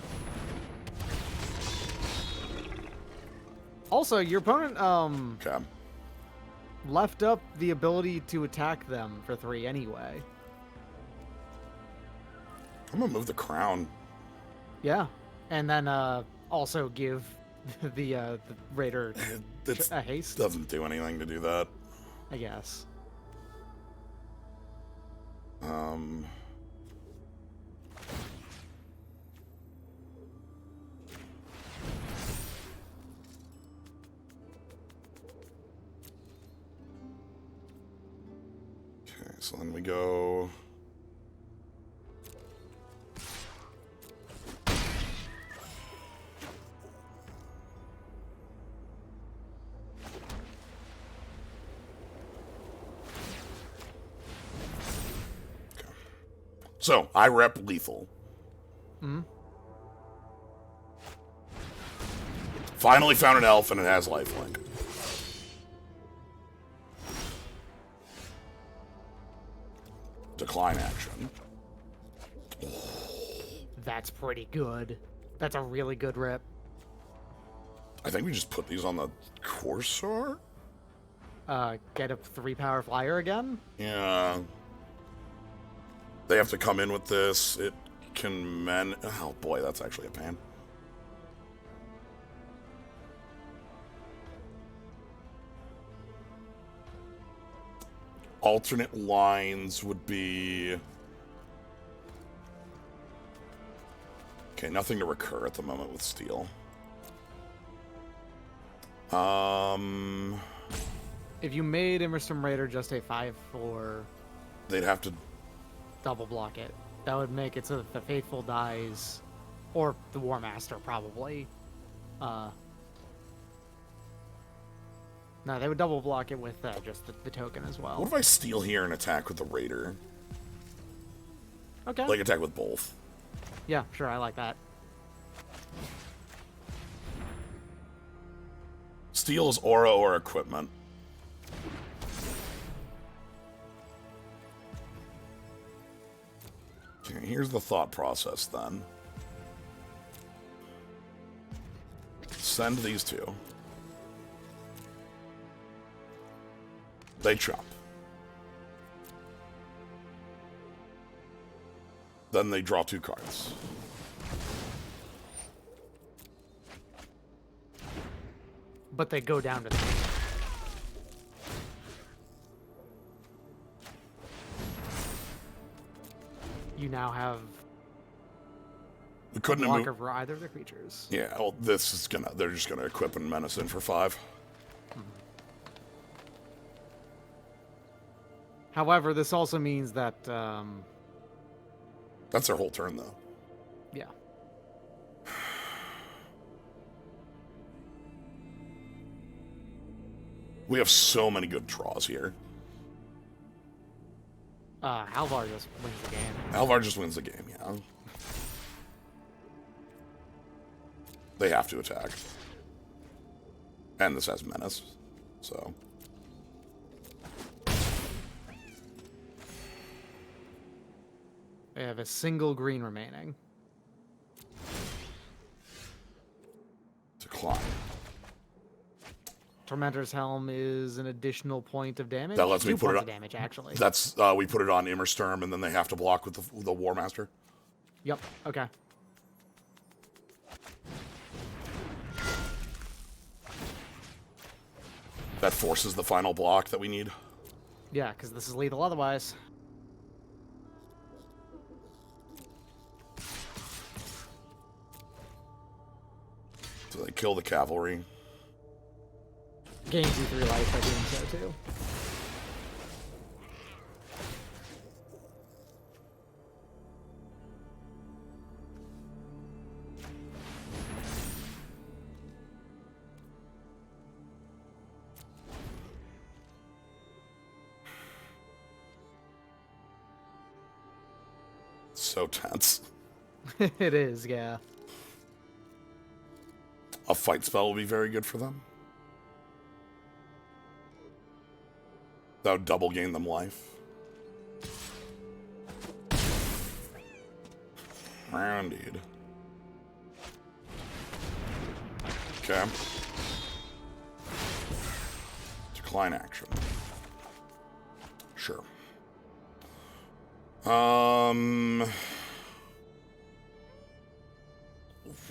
Also, your opponent Okay. left up the ability to attack them for 3 anyway. I'm gonna move the crown. Yeah. And then also give the raider It haste doesn't do anything to do that. I guess. Okay, so then we go. So, I rep lethal. Mm-hmm. Finally found an elf and it has lifelink. Decline action. That's pretty good. That's a really good rip. I think we just put these on the Corsair? Get a 3-power flyer again? Yeah. They have to come in with this. It can Oh boy, that's actually a pain. Alternate lines would be... Okay, nothing to recur at the moment with steel. If you made Immersum Raider just a 5/4... They'd have to... double block it. That would make it so that the Faithful dies, or the War Master probably. No, they would double block it with just the token as well. What if I steal here and attack with the Raider? Okay. Like, attack with both. Yeah, sure, I like that. Steal is aura or equipment. Okay, here's the thought process then. Send these two. They chop. Then they draw 2 cards. But they go down to 3. You now have We couldn't a have blocker moved. for either of the creatures. Yeah, well, this is gonna. They're just gonna equip and menace in for 5. However, this also means that, That's their whole turn, though. yeah. We have so many good draws here. Halvar just wins the game. Alvar just wins the game, yeah. They have to attack. And this has menace, so... They have a single green remaining. Decline. Tormentor's Helm is an additional point of damage. That lets me 2 put it points on... of damage, actually. That's, we put it on Immersturm, and then they have to block with the War Master. Yep, okay. That forces the final block that we need. Yeah, because this is lethal otherwise. So they kill the cavalry. Gains you 3 life by doing so, too. So tense. It is, yeah. A fight spell will be very good for them. That would double gain them life. Indeed. Okay. Decline action. Sure.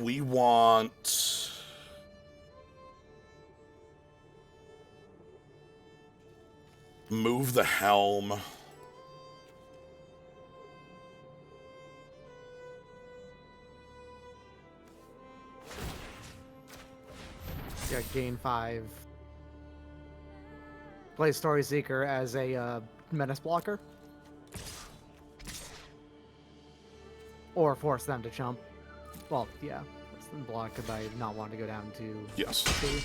We want... Move the helm. Yeah, gain 5. Play Story Seeker as a menace blocker. Or force them to jump. Well, yeah. Force them to block by not wanting to go down to Yes. 2.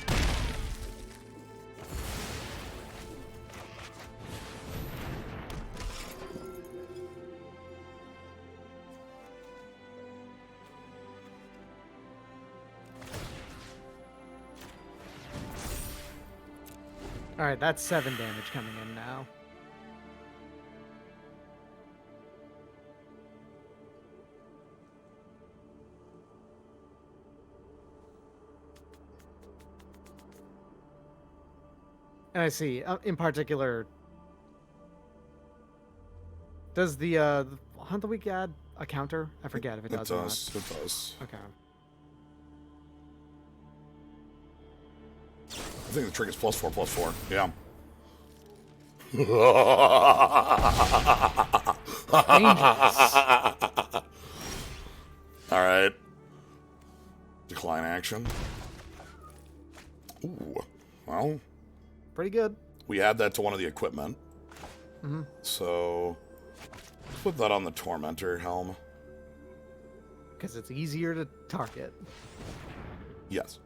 Alright, that's 7 damage coming in now. And I see, in particular, does the Hunt the Week add a counter? I forget if it does or not. It does. Okay. I think the trick is +4/+4. Yeah. All right. Decline action. Ooh. Well. Pretty good. We add that to one of the equipment. Mm-hmm. So, put that on the Tormentor helm. Because it's easier to target. Yes.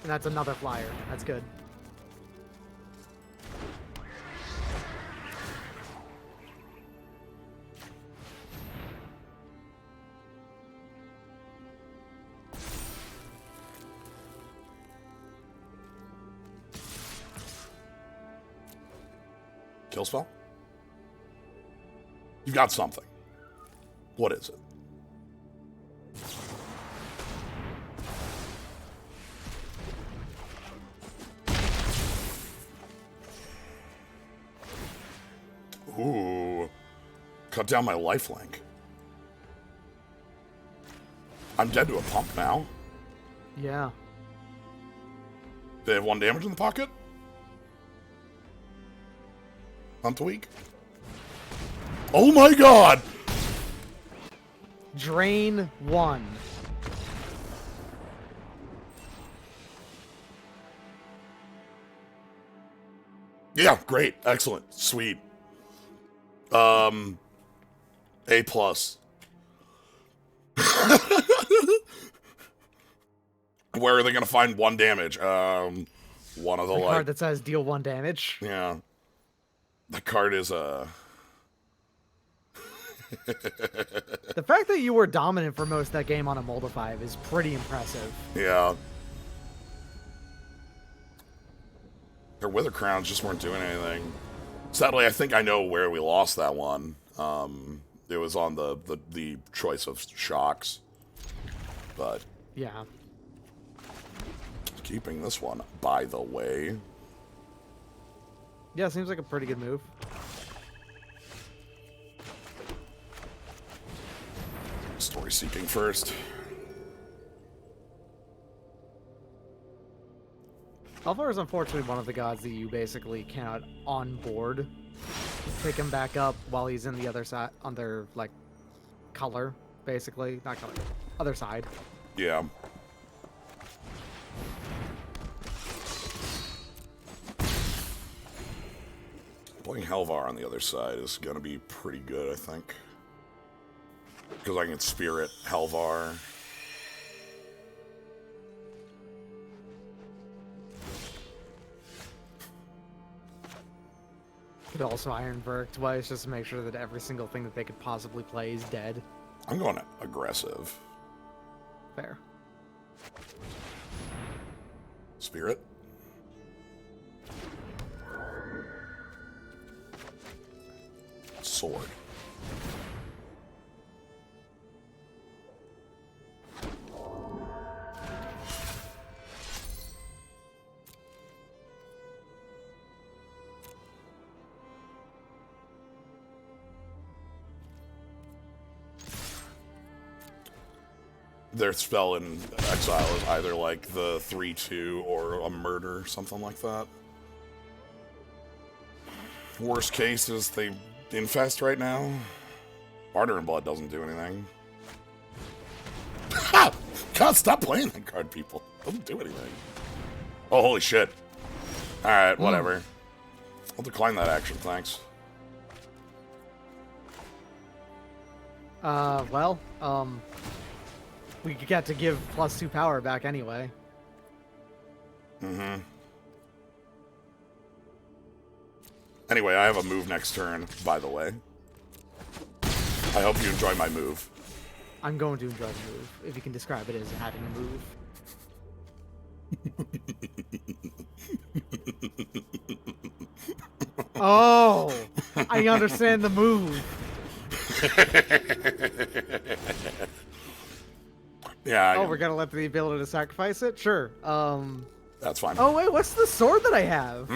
And that's another flyer. That's good. Kill spell? You've got something. What is it? Ooh. Cut down my lifelink. I'm dead to a pump now. Yeah. They have 1 damage in the pocket? Hunt the Week? Oh my god! Drain 1. Yeah, great. Excellent. Sweet. A+. Where are they going to find 1 damage? One of the card that says deal 1 damage. Yeah. The card is The fact that you were dominant for most of that game on a Molda 5 is pretty impressive. Yeah. Their Wither Crowns just weren't doing anything. Sadly, I think I know where we lost that one. It was on the choice of shocks. But yeah. Keeping this one, by the way. Yeah, seems like a pretty good move. Story seeking first. Alvar is unfortunately one of the gods that you basically cannot onboard. Pick him back up while he's in the other side, on their, like, color, basically. Not color, other side. Yeah. Playing Helvar on the other side is going to be pretty good, I think. Because I can Spirit Helvar. Could also Iron Verk twice just to make sure that every single thing that they could possibly play is dead. I'm going aggressive. Fair. Spirit. Sword. their spell in exile is either like the 3/2 or a murder, something like that. Worst case is they infest right now. Barter and Blood doesn't do anything. Ha! God, stop playing that card, people. Doesn't do anything. Oh, holy shit. Alright, whatever. I'll decline that action, thanks. We get to give +2 power back anyway. Mm-hmm. Anyway, I have a move next turn, by the way. I hope you enjoy my move. I'm going to enjoy the move, if you can describe it as having a move. Oh! I understand the move! Yeah. Oh, we're gonna let the ability to sacrifice it? Sure. That's fine. Oh, wait, what's the sword that I have?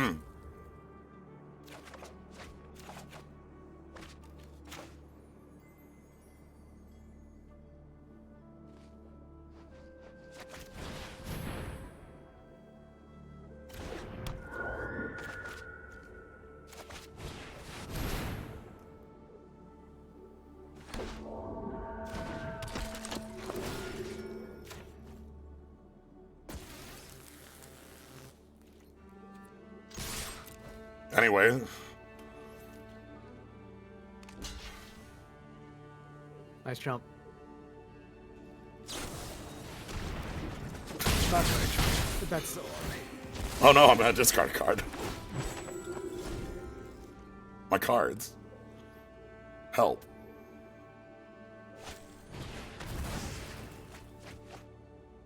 Anyway. Nice jump. That's so Oh no, I'm gonna discard a card. My cards. Help.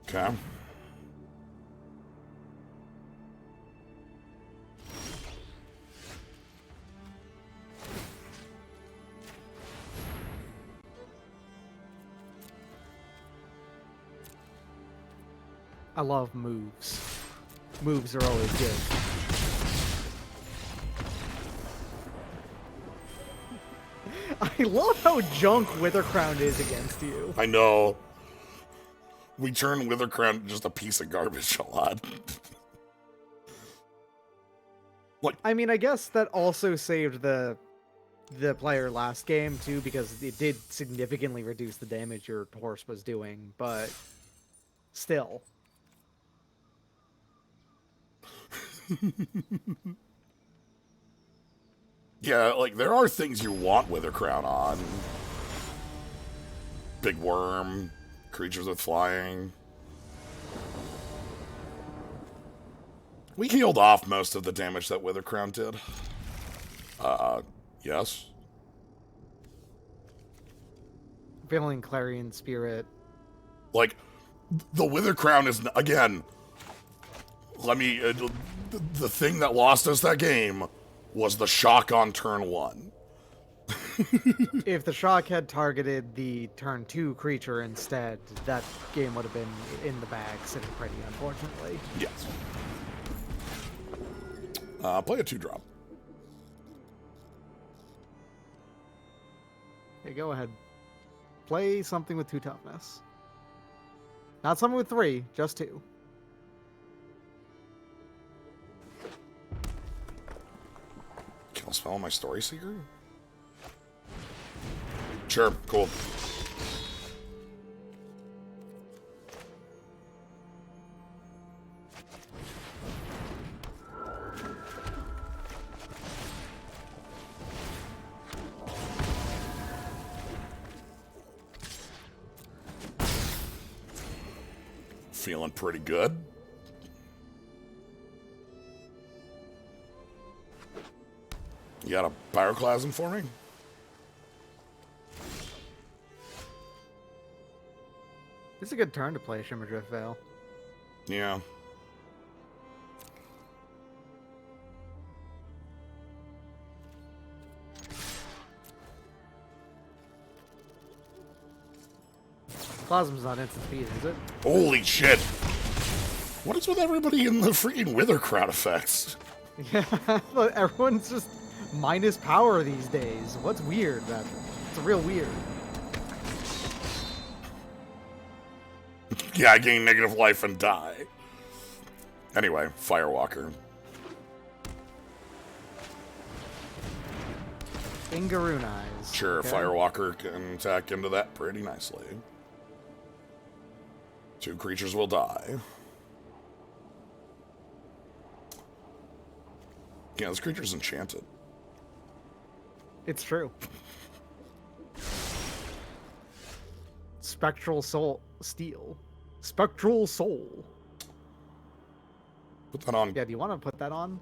Okay. I love moves. Moves are always good. I love how junk Withercrown is against you. I know. We turn Withercrown just a piece of garbage a lot. Like, I mean, I guess that also saved the player last game too, because it did significantly reduce the damage your horse was doing, but still. Yeah, like, there are things you want Withercrown on. Big Worm, creatures with flying. We healed off most of the damage that Withercrown did. Yes. Feeling Clarion Spirit. Like, the Withercrown is, again, let me, the thing that lost us that game was the shock on turn 1. If the shock had targeted the turn 2 creature instead, that game would have been in the bag, sitting pretty, unfortunately. Yes. Play a 2-drop. Okay, go ahead. Play something with 2 toughness. Not something with 3, just 2. Kill spell on my Story Seeker? Sure, cool. Feeling pretty good. You got a Pyroclasm for me? It's a good turn to play Shimmerdrift Veil. Yeah. Plasma's not instant speed, is it? Holy shit! What is with everybody in the freaking Withercrown effects? Yeah, everyone's just minus power these days. What's weird about it? It's real weird. Yeah, I gain negative life and die. Anyway, Firewalker. Ingaroon Eyes. Sure, okay. Firewalker can attack into that pretty nicely. 2 creatures will die. Yeah, this creature's enchanted. It's true. Spectral Soul Steel. Spectral Soul. Put that on. Yeah, do you want to put that on?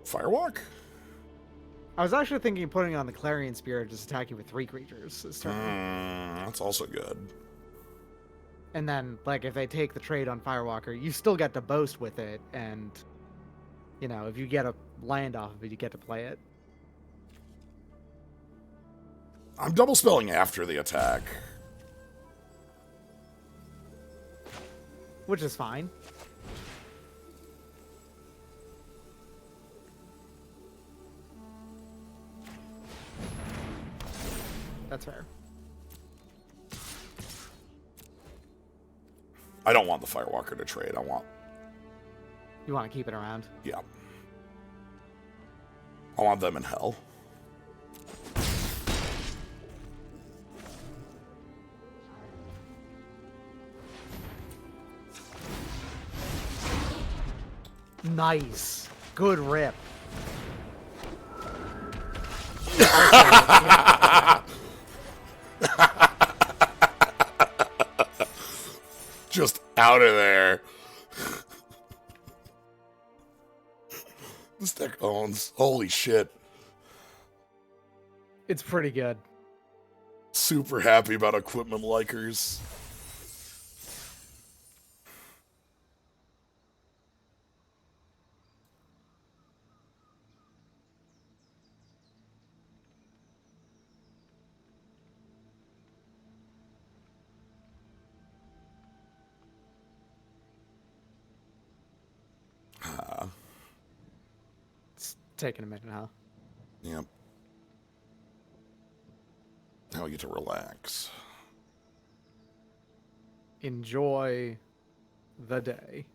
Firewalk? I was actually thinking of putting it on the Clarion Spirit, just attacking with 3 creatures this turn. That's also good. And then, like, if they take the trade on Firewalker, you still get to boast with it, and, you know, if you get a land off of it, you get to play it. I'm double spelling after the attack. Which is fine. That's fair. I don't want the Firewalker to trade. You want to keep it around? Yeah. I want them in hell. Nice. Good rip. Just out of there. This deck owns. Holy shit. It's pretty good. Super happy about equipment likers. It's taking a minute, huh? Yep. Now we get to relax. Enjoy the day.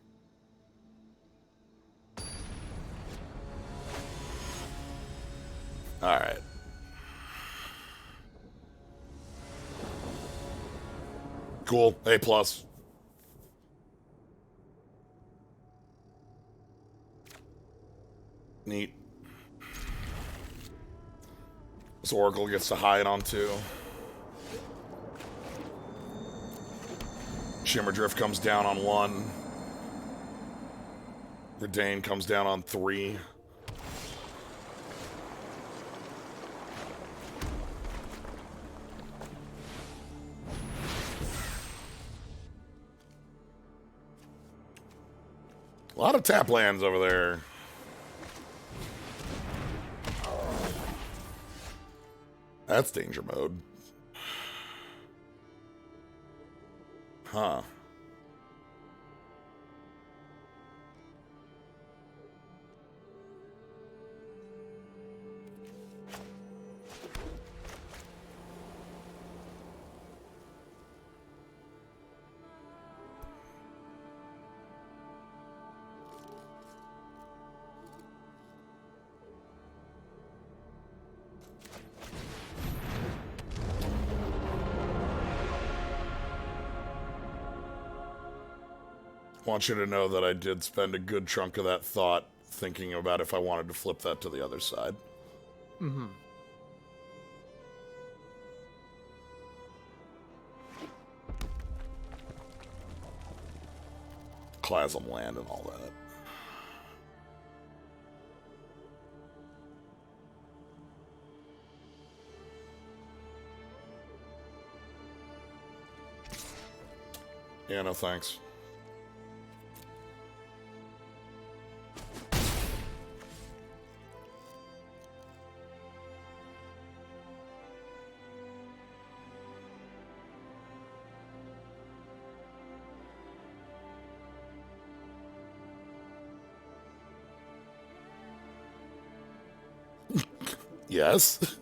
All right. Cool. A plus. Neat. This Oracle gets to hide on 2. Shimmer Drift comes down on 1. Verdane comes down on 3. A lot of tap lands over there. That's danger mode. Huh. Want you to know that I did spend a good chunk of that thought thinking about if I wanted to flip that to the other side. Mm-hmm. Chasm land and all that. Yeah, no thanks. Yes.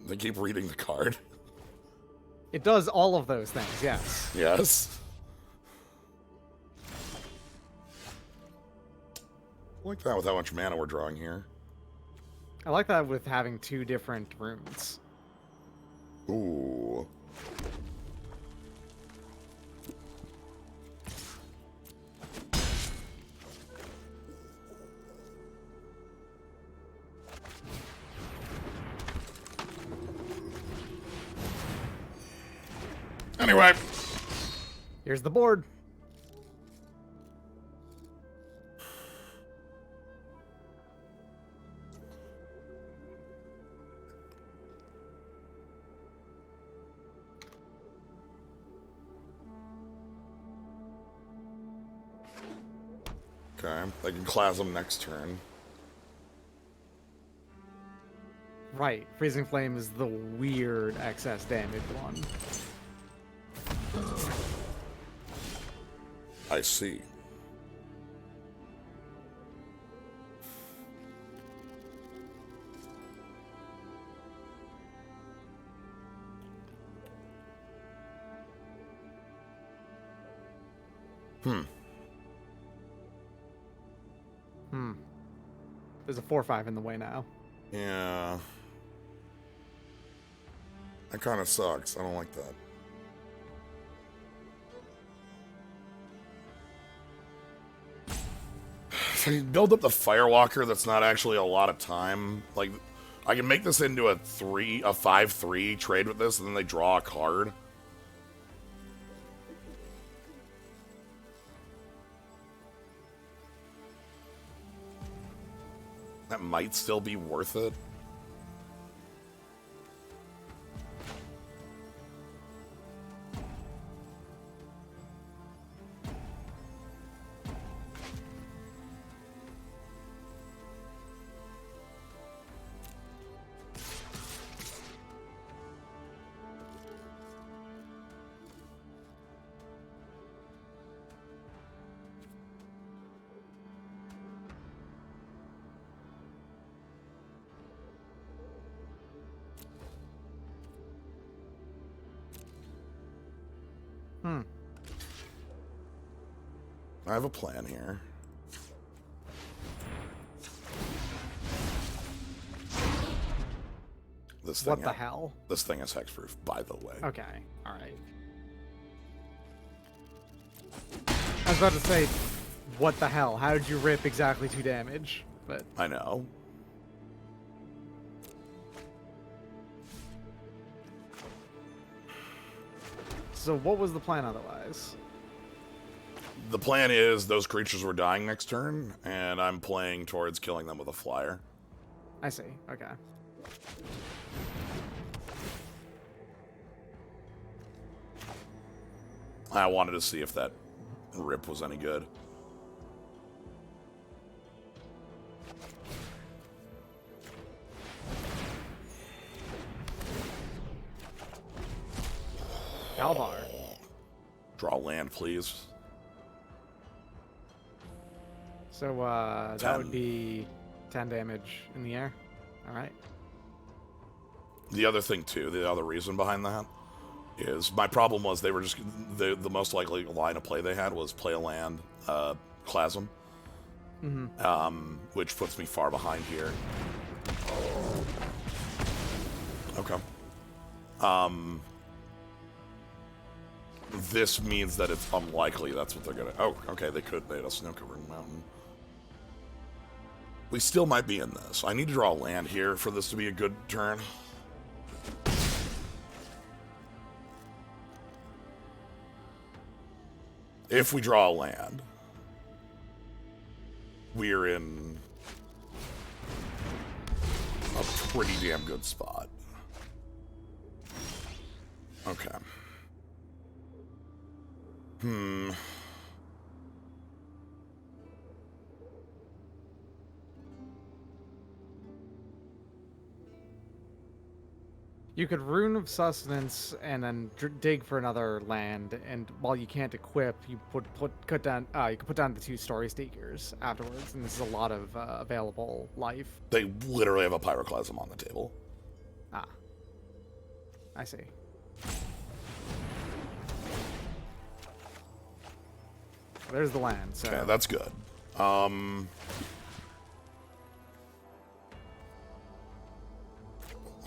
They keep reading the card. It does all of those things, yes. Yes. I like that with how much mana we're drawing here. I like that with having 2 different runes. Ooh. Anyway. Here's the board. Okay, I can class them next turn. Right, Freezing Flame is the weird excess damage one. I see. There's a 4/5 in the way now. Yeah. That kind of sucks. I don't like that. If I can build up the Firewalker, that's not actually a lot of time. Like, I can make this into a 5/3 trade with this, and then they draw a card. That might still be worth it. I have a plan here. This thing What the hell? This thing is hexproof, by the way. Okay, alright. I was about to say, what the hell? How did you rip exactly 2 damage? But I know. So what was the plan otherwise? The plan is those creatures were dying next turn, and I'm playing towards killing them with a flyer. I see, okay. I wanted to see if that rip was any good. Galvar. Draw land, please. So, that would be 10 damage in the air. Alright. The other thing, too, the other reason behind that is my problem was they were just... The most likely line of play they had was play a land, Clasm. Which puts me far behind here. Okay. This means that it's unlikely that's what they're gonna... Oh, okay, they could. They had a snow-covered mountain. We still might be in this. I need to draw land here for this to be a good turn. If we draw a land, we're in a pretty damn good spot. Okay. You could Rune of Sustenance and then dig for another land, and while you can't equip, you you could put down the 2 Story Steakers afterwards, and this is a lot of available life. They literally have a Pyroclasm on the table. Ah. I see. there's the land. So. Okay, that's good. Hold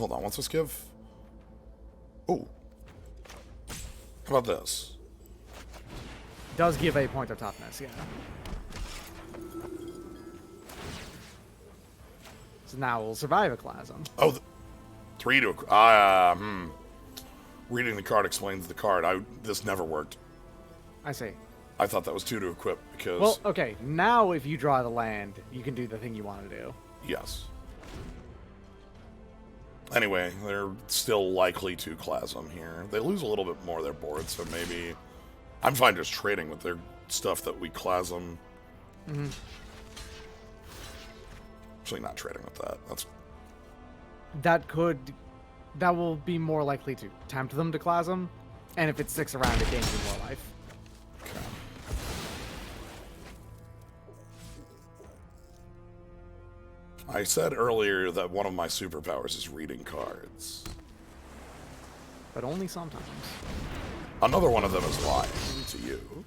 on, what's this give? Oh. How about this? Does give a point of toughness, yeah. So now we'll survive a Chasm. Oh, 3 to... Reading the card explains the card. This never worked. I see. I thought that was 2 to equip because... Well, okay. Now if you draw the land, you can do the thing you want to do. Yes. Anyway, they're still likely to Chasm here. They lose a little bit more of their board, so maybe... I'm fine just trading with their stuff that we Chasm. Mm-hmm. Actually, not trading with that. That will be more likely to tempt them to Chasm, and if it sticks around, it gains you more life. Okay. I said earlier that one of my superpowers is reading cards. But only sometimes. Another one of them is lying to you.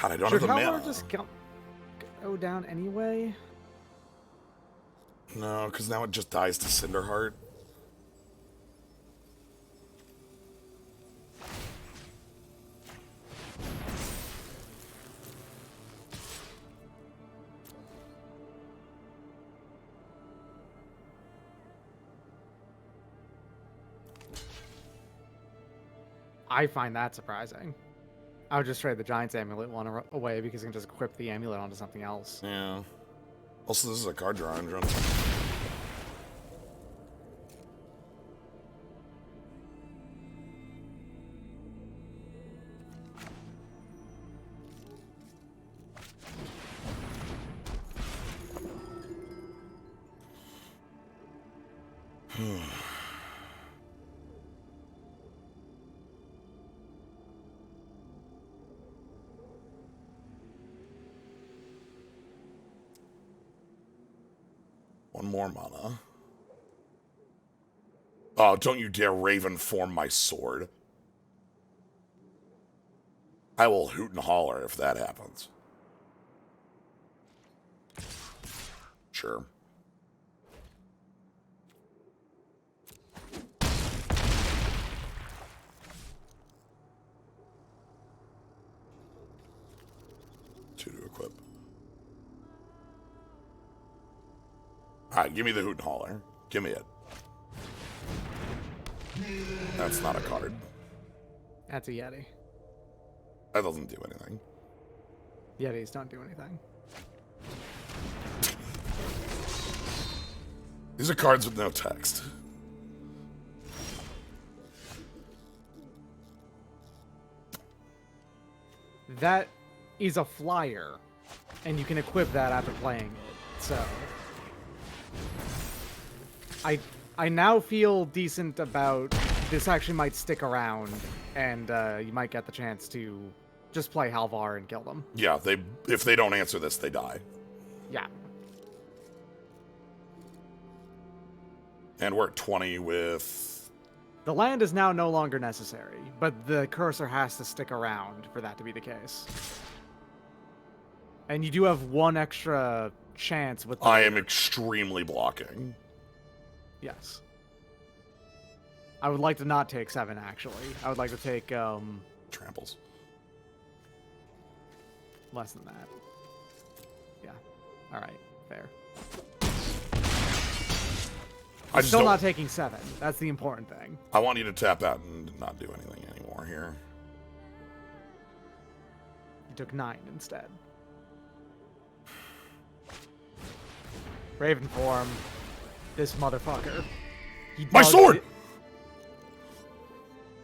God, I don't have the mana. Should just go down anyway? No, because now it just dies to Cinderheart. I find that surprising. I would just trade the Giant's Amulet one away because you can just equip the amulet onto something else. Yeah. Also, this is a card draw engine. One more mana. Oh, don't you dare Raven form my sword. I will hoot and holler if that happens. Sure. Two to equip. Alright, give me the hoot and holler. Give me it. That's not a card. That's a Yeti. That doesn't do anything. Yetis don't do anything. These are cards with no text. That is a flyer, and you can equip that after playing it, so... I now feel decent about this actually might stick around, and you might get the chance to just play Halvar and kill them. Yeah, if they don't answer this, they die. Yeah. And we're at 20 with... The land is now no longer necessary, but the cursor has to stick around for that to be the case. And you do have one extra chance with... I am extremely blocking. Yes. I would like to not take 7, actually. I would like to take, Tramples. less than that. Yeah. Alright. Fair. I'm still not taking 7. That's the important thing. I want you to tap out and not do anything anymore here. You took 9 instead. Raven form. This motherfucker. My sword!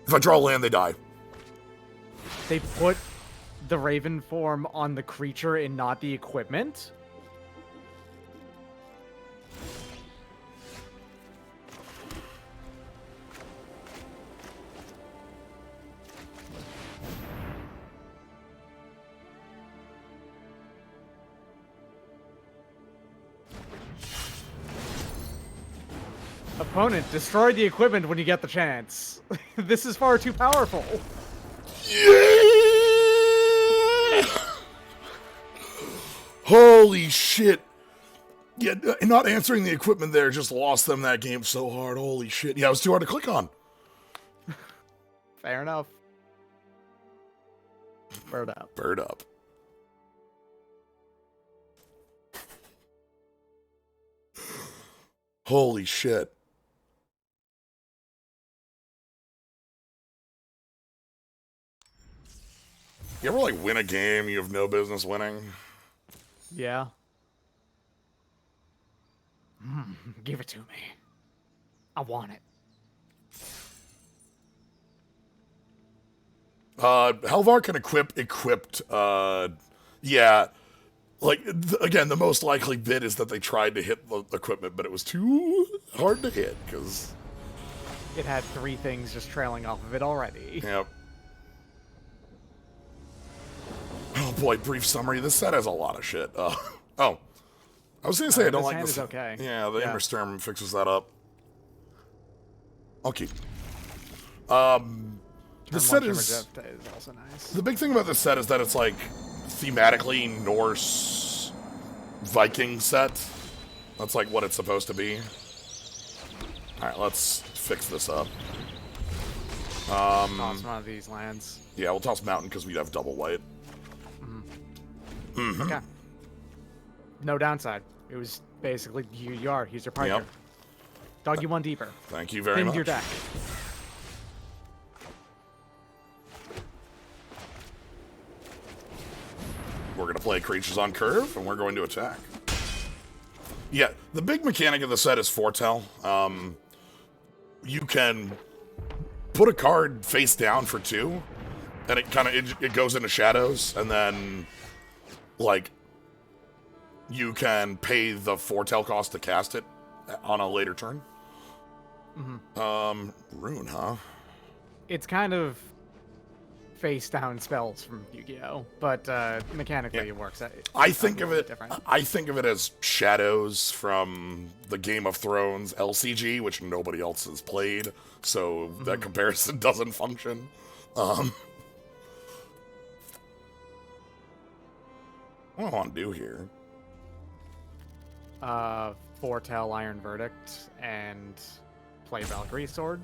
If I draw land, they die. They put the Raven form on the creature and not the equipment? Opponent, destroy the equipment when you get the chance. This is far too powerful. Yeah! Holy shit. Yeah, not answering the equipment there just lost them that game so hard. Holy shit. Yeah, it was too hard to click on. Fair enough. Bird up. Bird up. Holy shit. You ever, like, win a game you have no business winning? Yeah. Give it to me. I want it. Helvar can equipped, yeah. Like, again, the most likely bit is that they tried to hit the equipment, but it was too hard to hit, because... It had 3 things just trailing off of it already. Yep. Oh boy, brief summary. This set has a lot of shit. Oh. I was gonna say I don't like this. Is okay. Yeah, the Immersturm fixes that up. I'll keep. The set is also nice. The big thing about this set is that it's like thematically Norse Viking set. That's like what it's supposed to be. Alright, let's fix this up. Toss one of these lands. Yeah, we'll toss mountain because we'd have double white. Okay. No downside. It was basically you are. He's your partner. Yep. Dog you one deeper. Thank you very much. Your deck. We're going to play creatures on curve, and we're going to attack. Yeah, the big mechanic of the set is foretell. You can put a card face down for 2, and it goes into shadows, and then, like, you can pay the foretell cost to cast it on a later turn. Rune, huh? It's kind of face down spells from Yu-Gi-Oh, but mechanically it works. I think of it as shadows from the Game of Thrones LCG, which nobody else has played, so that comparison doesn't function. What do I want to do here? Foretell Iron Verdict and play Valkyrie Sword?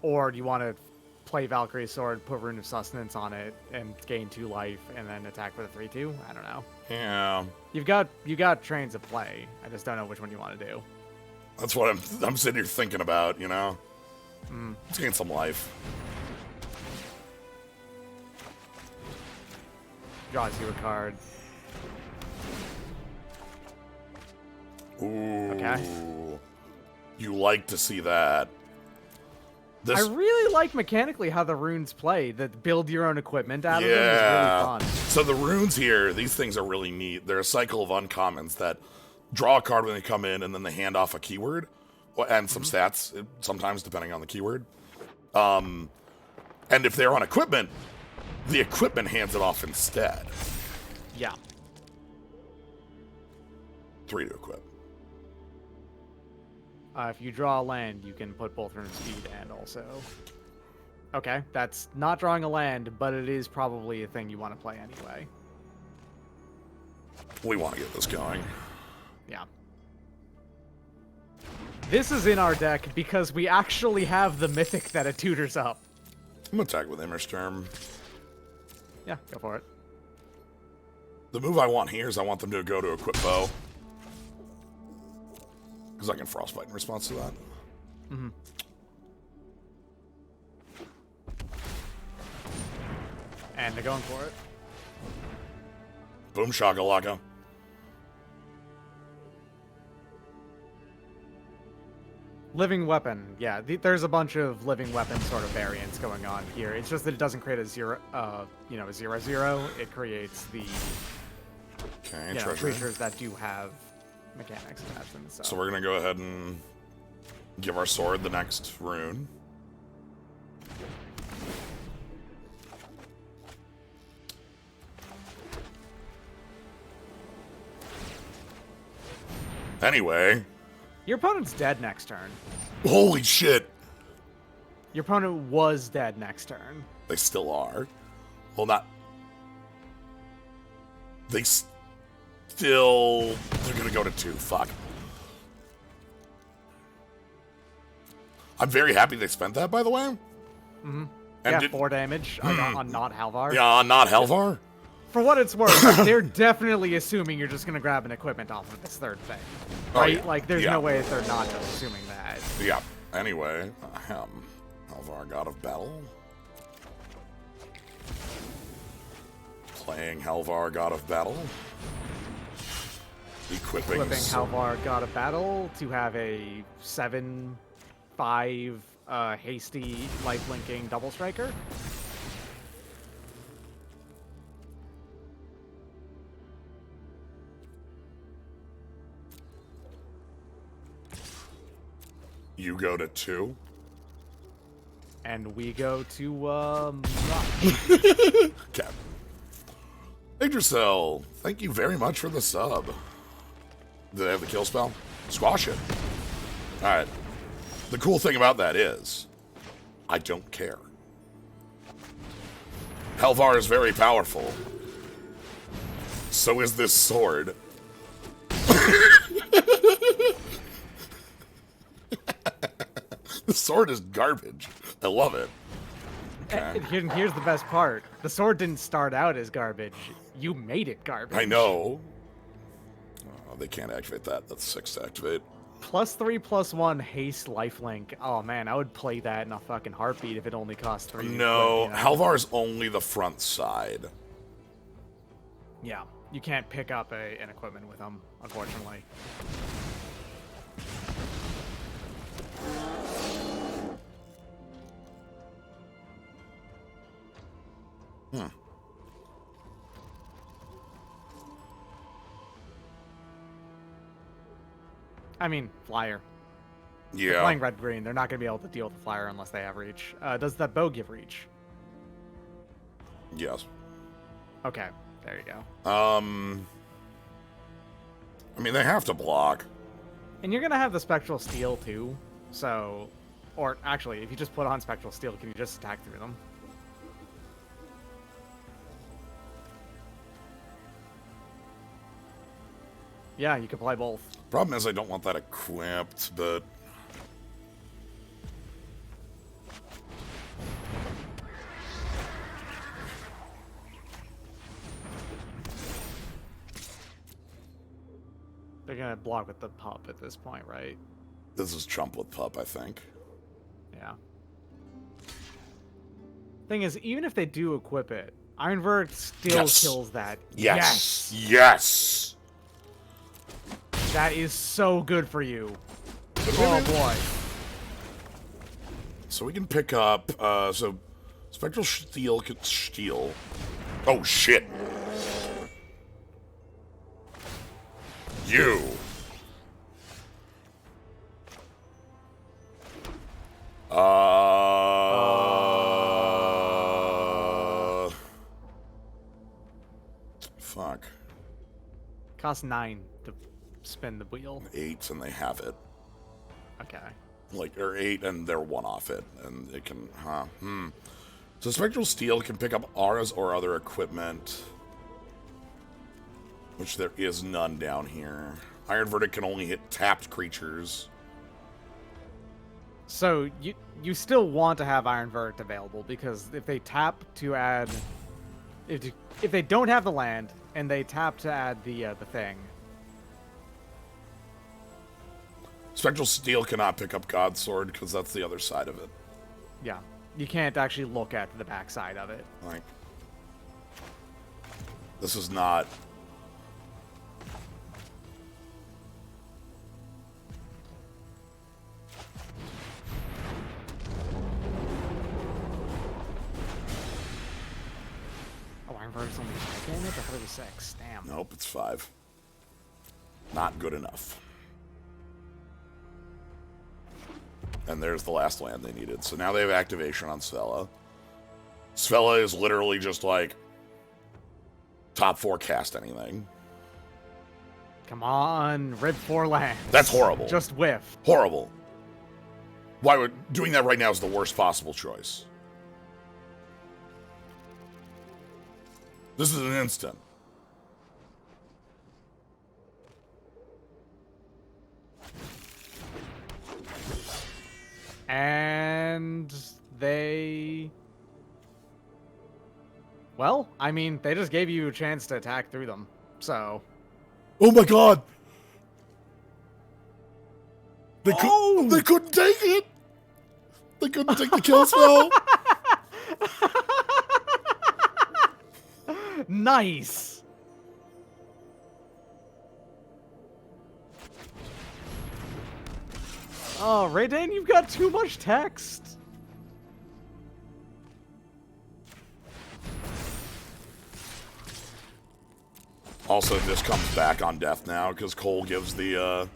Or do you want to play Valkyrie Sword, put Rune of Sustenance on it, and gain 2 life, and then attack with a 3/2? I don't know. Yeah. You got trains of play. I just don't know which one you want to do. That's what I'm sitting here thinking about, you know? Let's gain some life. Draws you a card. Ooh. Okay. You like to see that. I really like mechanically how the runes play. That build your own equipment out of them is really fun. So the runes here, these things are really neat. They're a cycle of uncommons that draw a card when they come in, and then they hand off a keyword and some stats, sometimes depending on the keyword. And if they're on equipment, the equipment hands it off instead. Yeah. 3 to equip. If you draw a land, you can put both rune speed and also... Okay, that's not drawing a land, but it is probably a thing you want to play anyway. We want to get this going. Yeah. This is in our deck because we actually have the mythic that it tutors up. I'm going to attack with Immersturm. Yeah, go for it. The move I want here is I want them to go to equip bow. Because I can frostbite in response to that. And they're going for it. Boom shakalaka. Living weapon. Yeah, there's a bunch of living weapon sort of variants going on here. It's just that it doesn't create a 0/0. It creates the creatures that do have mechanics attached to them. So we're gonna go ahead and give our sword the next rune. Anyway, Your opponent's dead next turn. Holy shit! Your opponent was dead next turn. They still are. Well, not... They still... They're gonna go to 2. Fuck. I'm very happy they spent that, by the way. Mm-hmm. And 4 damage on not Halvar. Yeah, on not Halvar. For what it's worth, they're definitely assuming you're just going to grab an equipment off of this third thing. Right? Yeah. Like, there's no way they're not just assuming that. Yeah. Anyway, Halvar, God of Battle. Playing Halvar, God of Battle. Equipping Halvar, God of Battle to have a 7/5 hasty life-linking double striker. You go to 2. And we go to, Okay. Yggdrasil, thank you very much for the sub. Do they have the kill spell? Squash it. Alright. The cool thing about that is, I don't care. Halvar is very powerful. So is this sword. The sword is garbage. I love it. Okay. And here's the best part. The sword didn't start out as garbage. You made it garbage. I know. Oh, they can't activate that. That's 6 to activate. +3/+1 haste lifelink. Oh man, I would play that in a fucking heartbeat if it only cost 3. No, Halvar's only the front side. Yeah, you can't pick up an equipment with him, unfortunately. I mean, flyer. Yeah. They're playing red-green. They're not going to be able to deal with the flyer unless they have reach. Does that bow give reach? Yes. Okay, there you go. I mean, they have to block. And you're going to have the Spectral Steel, too. So, or actually, if you just put on Spectral Steel, can you just attack through them? Yeah, you can play both. Problem is I don't want that equipped, but... They're going to block with the pup at this point, right? This is Trump with pup, I think. Yeah. Thing is, even if they do equip it, Iron Vert still kills that. Yes. Yes. That is so good for you. Oh boy. So we can pick up, so Spectral Steel can steal. Oh shit. You. Fuck. Costs 9 to spin the wheel. 8 and they have it. Okay. Like, or 8 and they're 1 off it, and it can, So Spectral Steel can pick up auras or other equipment, which there is none down here. Iron Verdict can only hit tapped creatures. So you still want to have Iron Verdict available, because if they tap to add, if they don't have the land and they tap to add the thing. Spectral Steel cannot pick up God's Sword because that's the other side of it. Yeah, you can't actually look at the backside of it. Like, this is not. Oh, Iron Verdict's only 5 damage? I thought it was 6. Damn. Nope, it's 5. Not good enough. And there's the last land they needed. So now they have activation on Svella. Svella is literally just like top 4 cast anything. Come on, rip 4 lands. That's horrible. Just whiff. Horrible. Why would doing that right now is the worst possible choice. This is an instant. And they... Well, I mean, they just gave you a chance to attack through them, so... Oh my god! They couldn't take it! They couldn't take the kill spell! Nice! Oh, Raiden, you've got too much text. Also, this comes back on death now because Cole gives the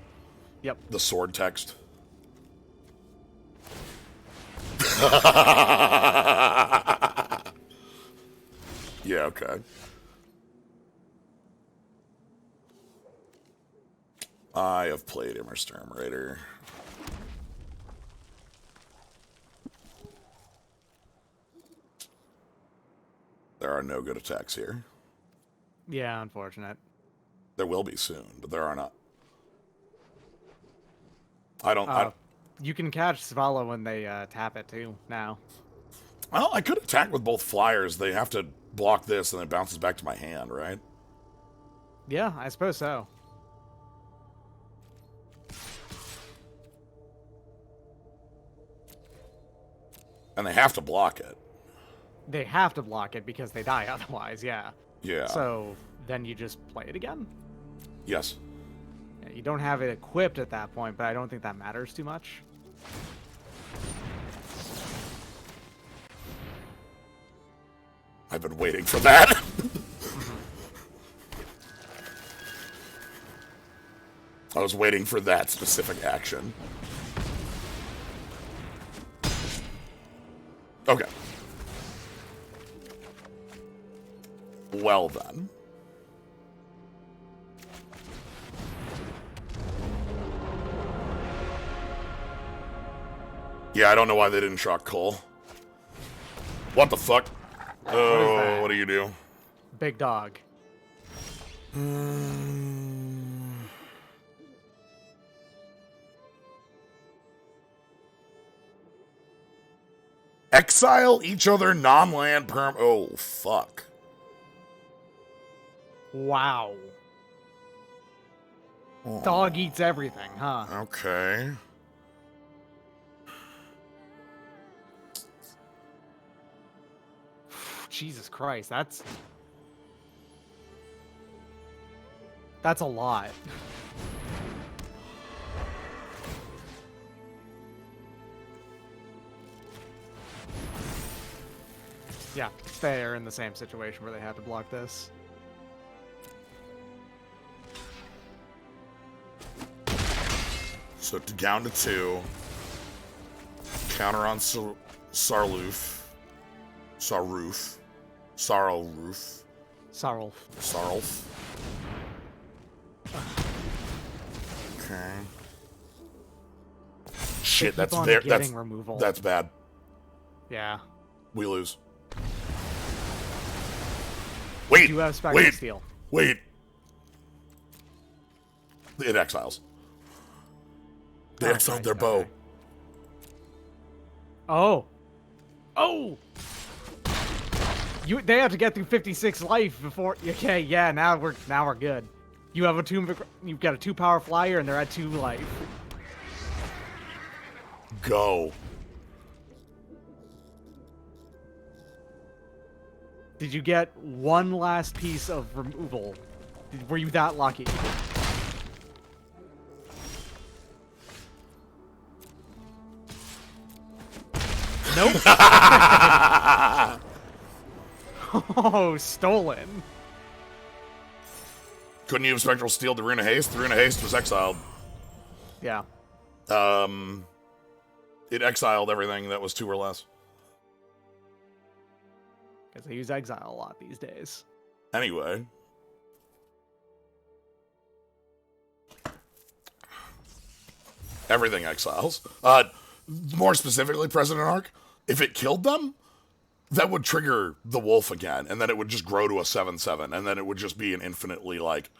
the sword text. Yeah, okay. I have played Immersturmrator. There are no good attacks here. Yeah, unfortunate. There will be soon, but there are not. You can catch Svala when they tap it too, now. Well, I could attack with both flyers. They have to block this and it bounces back to my hand, right? Yeah, I suppose so. And they have to block it. They have to block it because they die otherwise, yeah. Yeah. So then you just play it again? Yes. Yeah, you don't have it equipped at that point, but I don't think that matters too much. I've been waiting for that. I was waiting for that specific action. Okay. Well then. Yeah, I don't know why they didn't shock Cole. What the fuck? Oh, what do you do? Big dog. Exile each other non-land perm. Oh, fuck. Wow. Oh. Dog eats everything, huh? Okay. Jesus Christ, that's a lot. Yeah, they're in the same situation where they had to block this. So down to 2. Counter on Sarloof. Sarulf. Okay. Shit, that's there. That's bad. Yeah. We lose. Wait. You have Spectral Steel. Wait. It exiles. They exiled their bow. Okay. Oh. Oh. They have to get through 56 life before. Okay, yeah. Now we're good. You have you've got a 2-power flyer, and they're at 2 life. Go. Did you get one last piece of removal? Were you that lucky? Nope. Oh, stolen. Couldn't you have Spectral Steel to Runa Haste? The Runa Haste was exiled. Yeah. It exiled everything that was 2 or less. Because they use exile a lot these days. Anyway. Everything exiles. More specifically, President Arc, if it killed them, that would trigger the wolf again, and then it would just grow to a 7/7, and then it would just be an infinitely, like...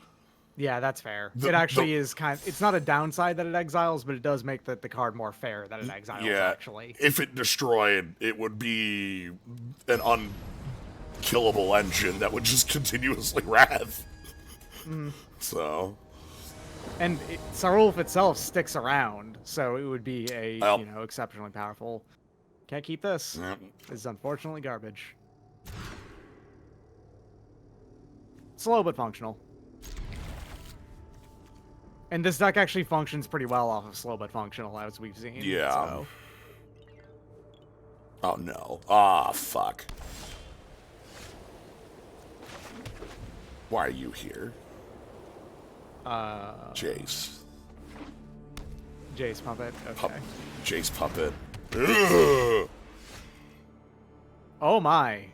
Yeah, that's fair. It actually is it's not a downside that it exiles, but it does make the card more fair that it exiles, actually. If it destroyed, it would be an unkillable engine that would just continuously wrath. So... And Sarulf itself sticks around, so it would be a, exceptionally powerful... Can't keep this. Yep. This is unfortunately garbage. Slow but functional. And this deck actually functions pretty well off of slow but functional, as we've seen. Yeah. So. Oh no. Ah, fuck. Why are you here? Jace. Jace Puppet, okay. Jace Puppet. Ugh. Oh my.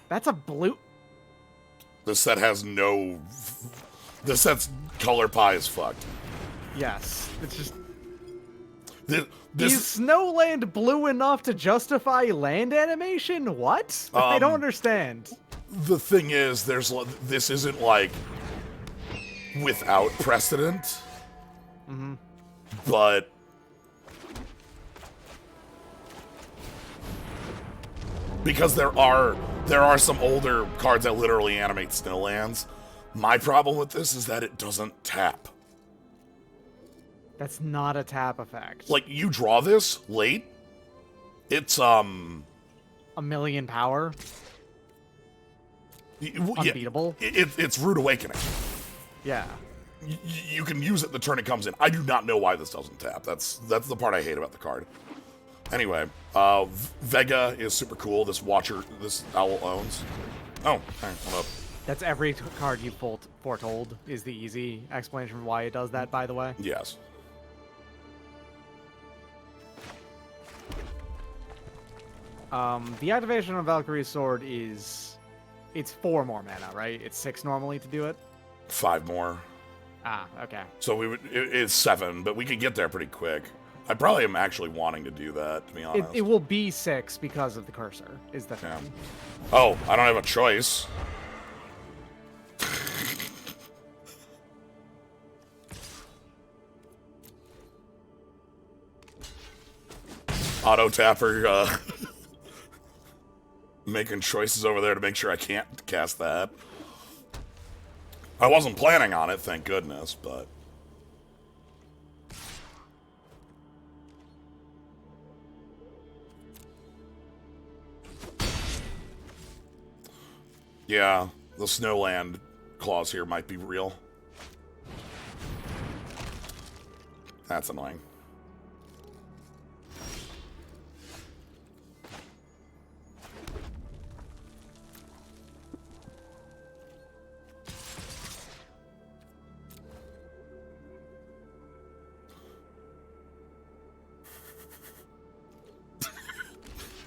That's a blue... This set has no... This set's color pie is fucked. Yes. It's just... Is Snowland blue enough to justify land animation? What? I don't understand. The thing is, this isn't like without precedent. But because there are some older cards that literally animate Snowlands. My problem with this is that it doesn't tap. That's not a tap effect. Like, you draw this late, it's a million power. Unbeatable. It's Rude Awakening. Yeah. You can use it the turn it comes in. I do not know why this doesn't tap. That's the part I hate about the card. Anyway, Vega is super cool. This owl owns. Oh, hey, hold up. That's every card you foretold is the easy explanation for why it does that, by the way. Yes. The activation of Valkyrie's Sword it's 4 more mana, right? It's 6 normally to do it? 5 more. Ah, okay. So it's 7, but we could get there pretty quick. I probably am actually wanting to do that, to be honest. It will be 6 because of the cursor, is the thing. Oh, I don't have a choice. Auto tapper, making choices over there to make sure I can't cast that. I wasn't planning on it, thank goodness, but... Yeah, the Snowland clause here might be real. That's annoying.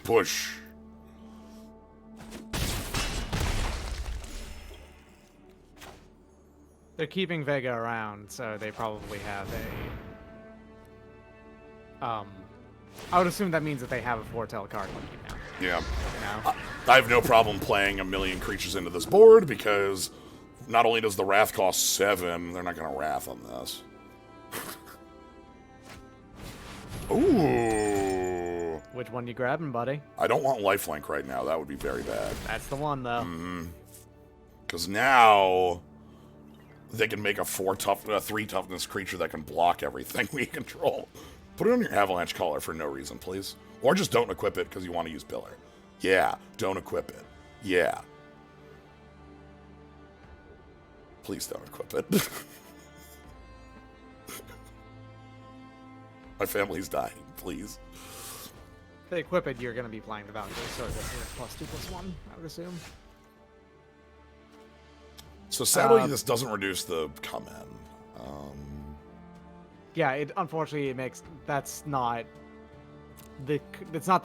Push. They're keeping Vega around, so they probably have a... I would assume that means that they have a foretell card like you now. Yeah. You know? I have no problem playing a million creatures into this board because not only does the Wrath cost 7, they're not going to Wrath on this. Ooh. Which one you grabbing, buddy? I don't want lifelink right now. That would be very bad. That's the one, though. Because now they can make a 3 toughness creature that can block everything we control. Put it on your Avalanche Caller for no reason, please. Or just don't equip it because you want to use Pillar. Yeah, don't equip it. Yeah. Please don't equip it. My family's dying, please. If they equip it, you're going to be playing the Valkyrie Sword with +2/+1, I would assume. So sadly, this doesn't reduce the come in. Yeah, unfortunately it makes that's not the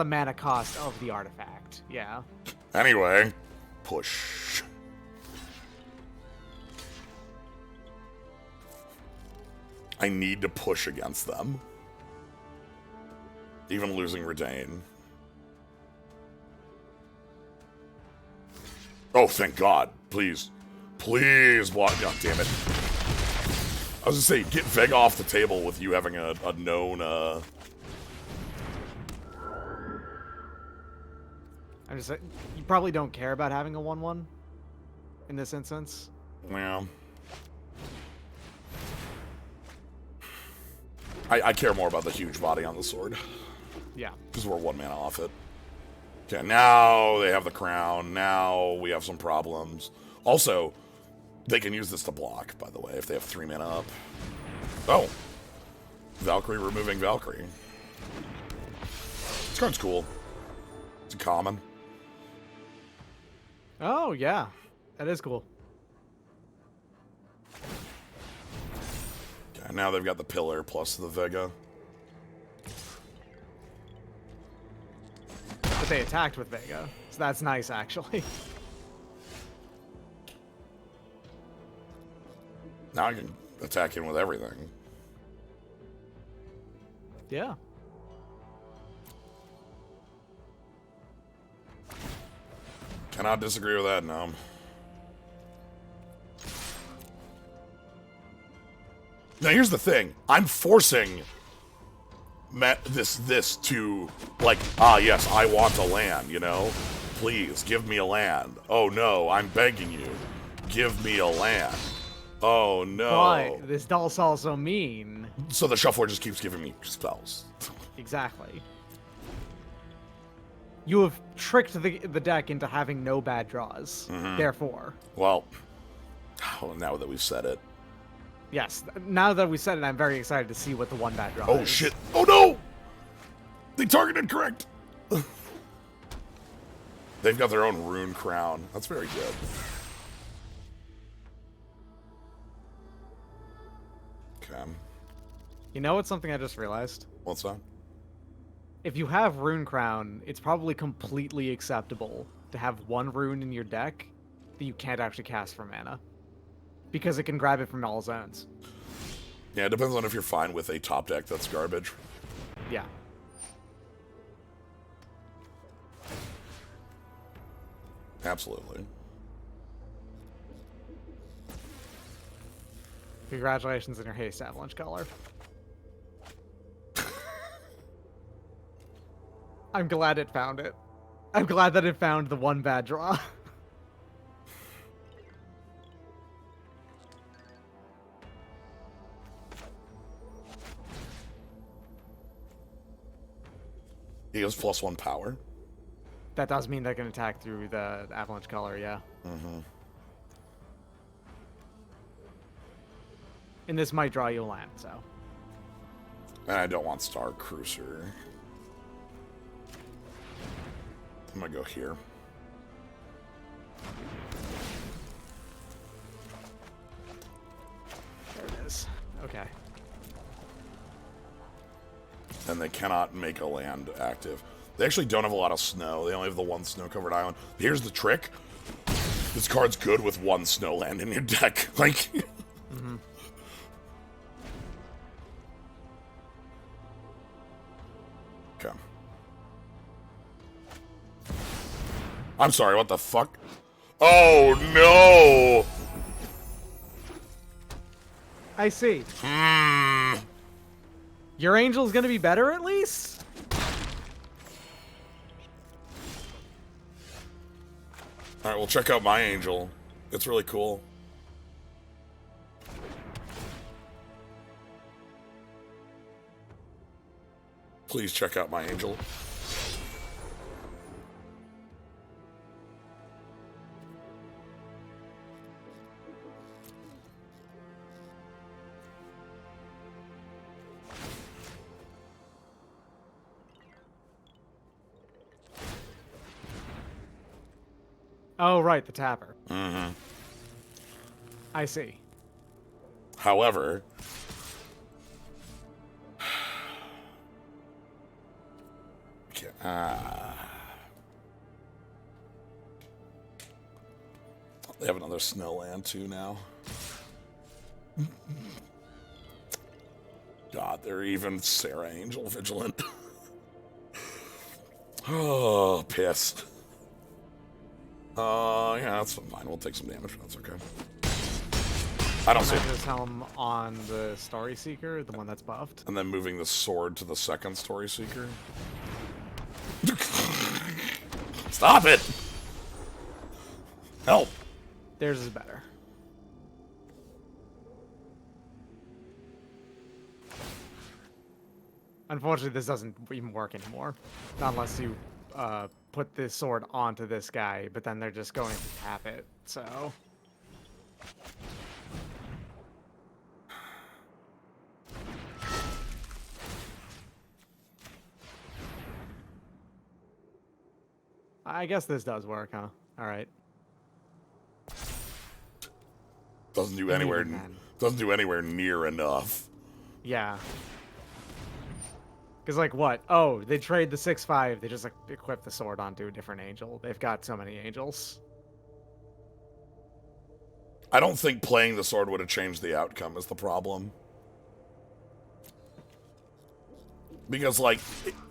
mana cost of the artifact. Yeah. Anyway, push. I need to push against them. Even losing Retain. Oh, thank God. Please. Please block. God damn it. I was gonna say, get Vega off the table with you having a known, I'm just saying, you probably don't care about having a 1/1 in this instance. Well, I care more about the huge body on the sword. Yeah. Because we're 1 mana off it. Okay, now they have the crown. Now we have some problems. Also, they can use this to block, by the way, if they have 3 mana up. Oh. Valkyrie removing Valkyrie. This card's cool. It's a common. Oh, yeah. That is cool. Okay, now they've got the pillar plus the Vega. But they attacked with Vega, so that's nice, actually. Now I can attack in with everything. Yeah. Cannot disagree with that, no. Now here's the thing. I'm forcing this to, like, yes, I want a land, you know? Please, give me a land. Oh no, I'm begging you. Give me a land. Oh no. But this does also mean... So the shuffler just keeps giving me spells. Exactly. You have tricked the deck into having no bad draws. Therefore. Well, now that we've said it. Yes, now that we said it, I'm very excited to see what the 1 bad draw is. Oh shit. Oh no! They targeted correct. They've got their own rune crown. That's very good. Okay. You know what's something I just realized? What's that? If you have Rune Crown, it's probably completely acceptable to have 1 rune in your deck that you can't actually cast for mana. Because it can grab it from all zones. Yeah, it depends on if you're fine with a top deck that's garbage. Yeah. Absolutely. Congratulations on your haste, Avalanche Color. I'm glad it found it. I'm glad that it found the 1 bad draw. He has +1 power. That does mean they can attack through the Avalanche Color, yeah. Mm-hmm. And this might draw you a land, so. And I don't want Star Cruiser. I'm gonna go here. There it is. Okay. And they cannot make a land active. They actually don't have a lot of snow. They only have the 1 snow-covered island. Here's the trick. This card's good with 1 snow land in your deck. Like... Mm-hmm. Okay. I'm sorry, what the fuck? Oh, no! I see. Your angel's gonna be better at least? Alright, we'll check out my angel. It's really cool. Please check out my angel. Oh, right, the tapper. Mm-hmm. I see. However... they have another snow land too now. God, they're even Sarah Angel vigilant. Oh, piss. Yeah, that's fine. We'll take some damage. That's okay. I don't see this helm on the Story Seeker, the one that's buffed. And then moving the sword to the second Story Seeker. Stop it! Help! Theirs is better. Unfortunately, this doesn't even work anymore. Not unless you put this sword onto this guy, but then they're just going to tap it, so... I guess this does work, huh? Alright. Doesn't do anywhere near enough. Yeah. Because, like, what? Oh, they trade the 6/5. They just, like, equip the sword onto a different angel. They've got so many angels. I don't think playing the sword would have changed the outcome is the problem. Because, like,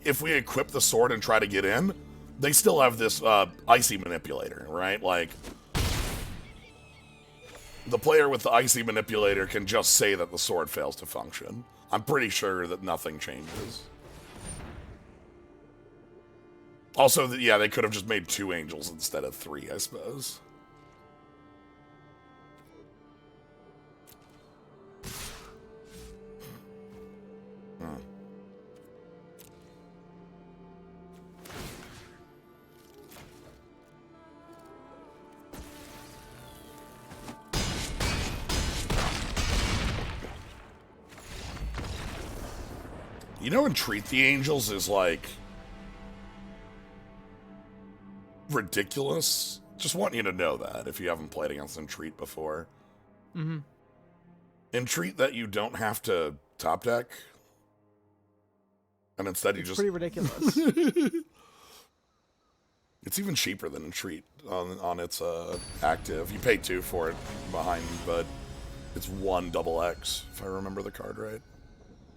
if we equip the sword and try to get in, they still have this icy manipulator, right? Like, the player with the icy manipulator can just say that the sword fails to function. I'm pretty sure that nothing changes. Also, yeah, they could have just made 2 angels instead of 3, I suppose. You know, Entreat the Angels is, like, ridiculous. Just want you to know that if you haven't played against Entreat before. Mm-hmm. Entreat that you don't have to top deck. And instead you it's just... pretty ridiculous. It's even cheaper than Entreat on its active. You pay 2 for it behind, but it's 1 XX, if I remember the card right.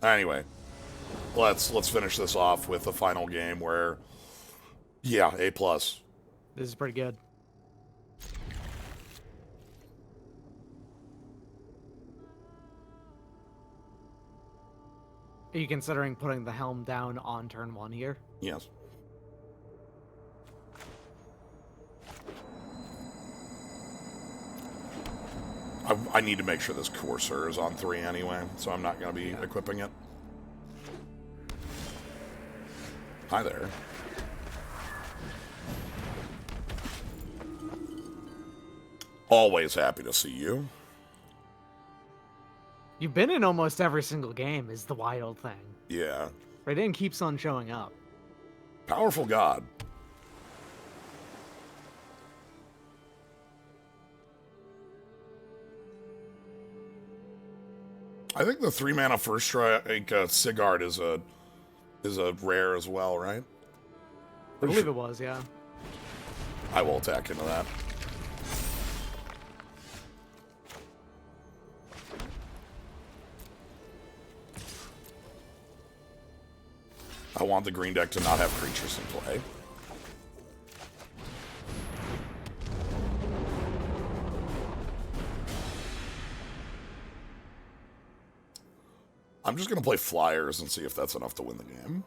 Anyway. Let's finish this off with a final game where, yeah, A+. This is pretty good. Are you considering putting the helm down on turn 1 here? Yes. I need to make sure this Courser is on 3 anyway, so I'm not going to be equipping it. Hi there. Always happy to see you. You've been in almost every single game is the wild thing. Yeah. Raiden keeps on showing up. Powerful god. I think the 3-mana first strike Sigurd is a rare as well, right? I believe it was, yeah. I will attack into that. I want the green deck to not have creatures in play. I'm just going to play Flyers and see if that's enough to win the game.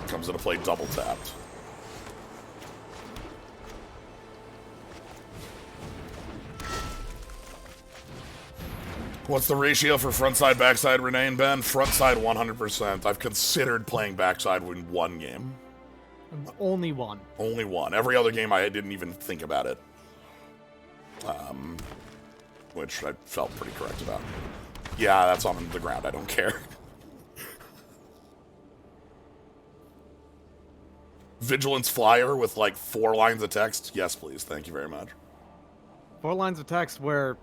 Comes into play double tapped. What's the ratio for frontside, backside, Renee and Ben? Frontside 100%. I've considered playing backside in 1 game. Only 1. Only 1. Every other game I didn't even think about it. Which I felt pretty correct about. Yeah, that's on the ground. I don't care. Vigilance Flyer with like 4 lines of text? Yes, please. Thank you very much. 4 lines of text where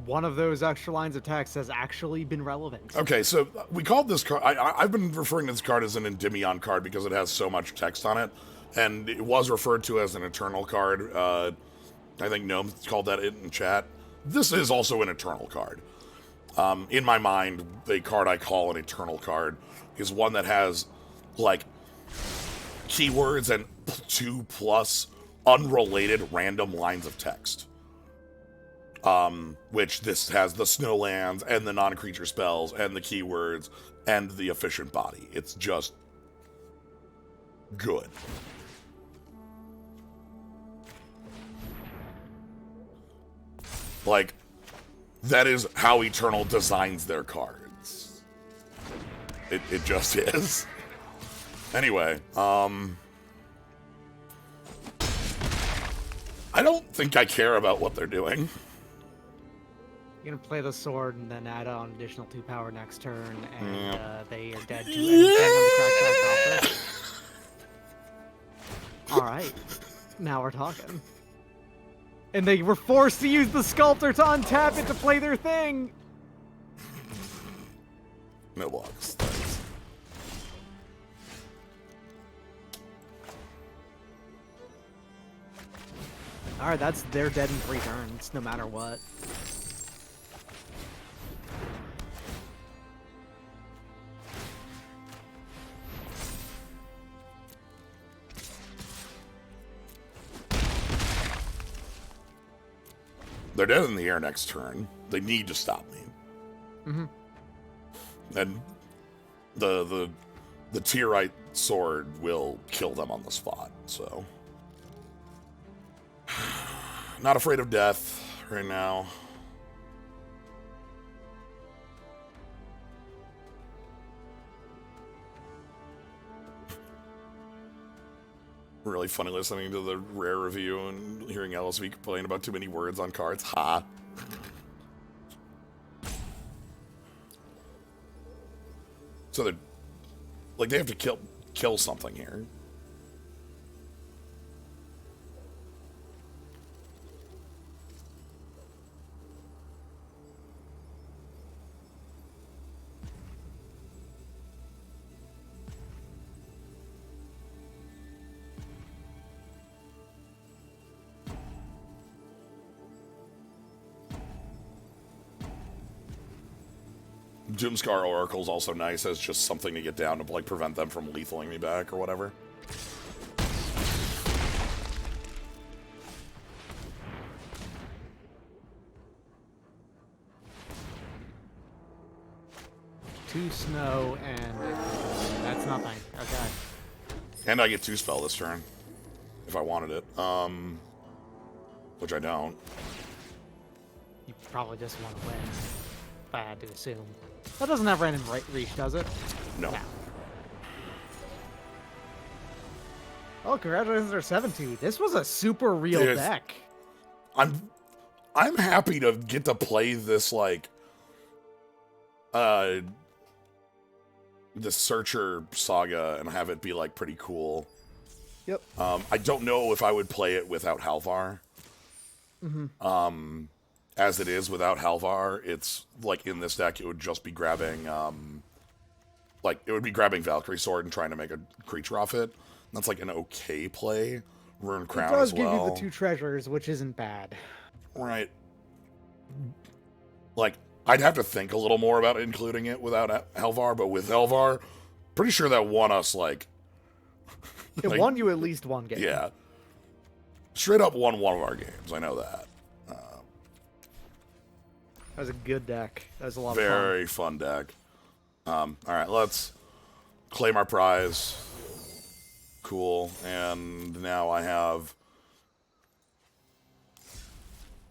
one of those extra lines of text has actually been relevant. Okay, so we called this card... I've been referring to this card as an Endymion card because it has so much text on it. And it was referred to as an Eternal card. I think Gnome called that in chat. This is also an Eternal card. In my mind, the card I call an Eternal card is one that has, like, keywords and 2+ unrelated random lines of text. Which this has the snowlands and the non-creature spells and the keywords and the efficient body. It's just good. Like, that is how Eternal designs their cards. It just is. Anyway, I don't think I care about what they're doing. You're gonna play the sword and then add on additional 2 power next turn, and they are dead to anything on the crackback office. Alright, now we're talking. And they were forced to use the Sculptor to untap it to play their thing! No blocks. Thanks. Alright, they're dead in 3 turns, no matter what. They're dead in the air next turn. They need to stop me. Mm-hmm. And the Tyrite sword will kill them on the spot, so. Not afraid of death right now. Really funny listening to the rare review and hearing LSV complain about too many words on cards. Ha. So they're like they have to kill something here. Doomscar Oracle's also nice as just something to get down to like prevent them from lethaling me back or whatever. Two snow and that's nothing. Okay. And I get 2 spell this turn if I wanted it. Which I don't. You probably just want to win. If I had to assume. That doesn't have random reach, does it? No. Oh, congratulations on 17. This was a super real deck. I'm happy to get to play this like the Searcher saga and have it be like pretty cool. Yep. I don't know if I would play it without Halvar. Mm-hmm. As it is without Halvar, it's like in this deck it would just be grabbing Valkyrie Sword and trying to make a creature off it. That's like an okay play. Rune Crown as well. It does give you the 2 treasures, which isn't bad. Right. Like, I'd have to think a little more about including it without Halvar, but with Halvar, pretty sure that won us, like... It won you at least one game. Yeah. Straight up won one of our games, I know that. That was a good deck. That was a lot of fun. Very fun deck. Alright, let's claim our prize. Cool. And now I have...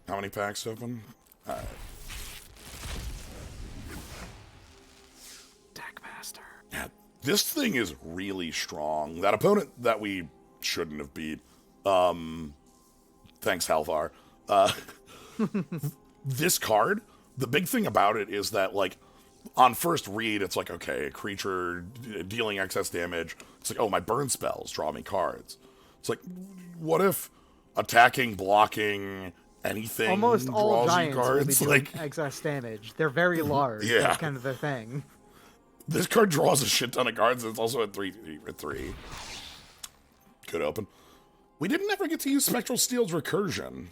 How many packs open? Alright. Deckmaster. Yeah, this thing is really strong. That opponent that we shouldn't have beat. Thanks, Halvar. This card, the big thing about it is that, like, on first read, it's like, okay, a creature dealing excess damage. It's like, oh, my burn spells draw me cards. It's like, what if attacking, blocking, anything almost all draws giants you cards. will be doing excess damage. They're very large. Yeah. That's kind of their thing. This card draws a shit ton of cards. It's also at 3/3. Could open. We didn't ever get to use Spectral Steel's Recursion.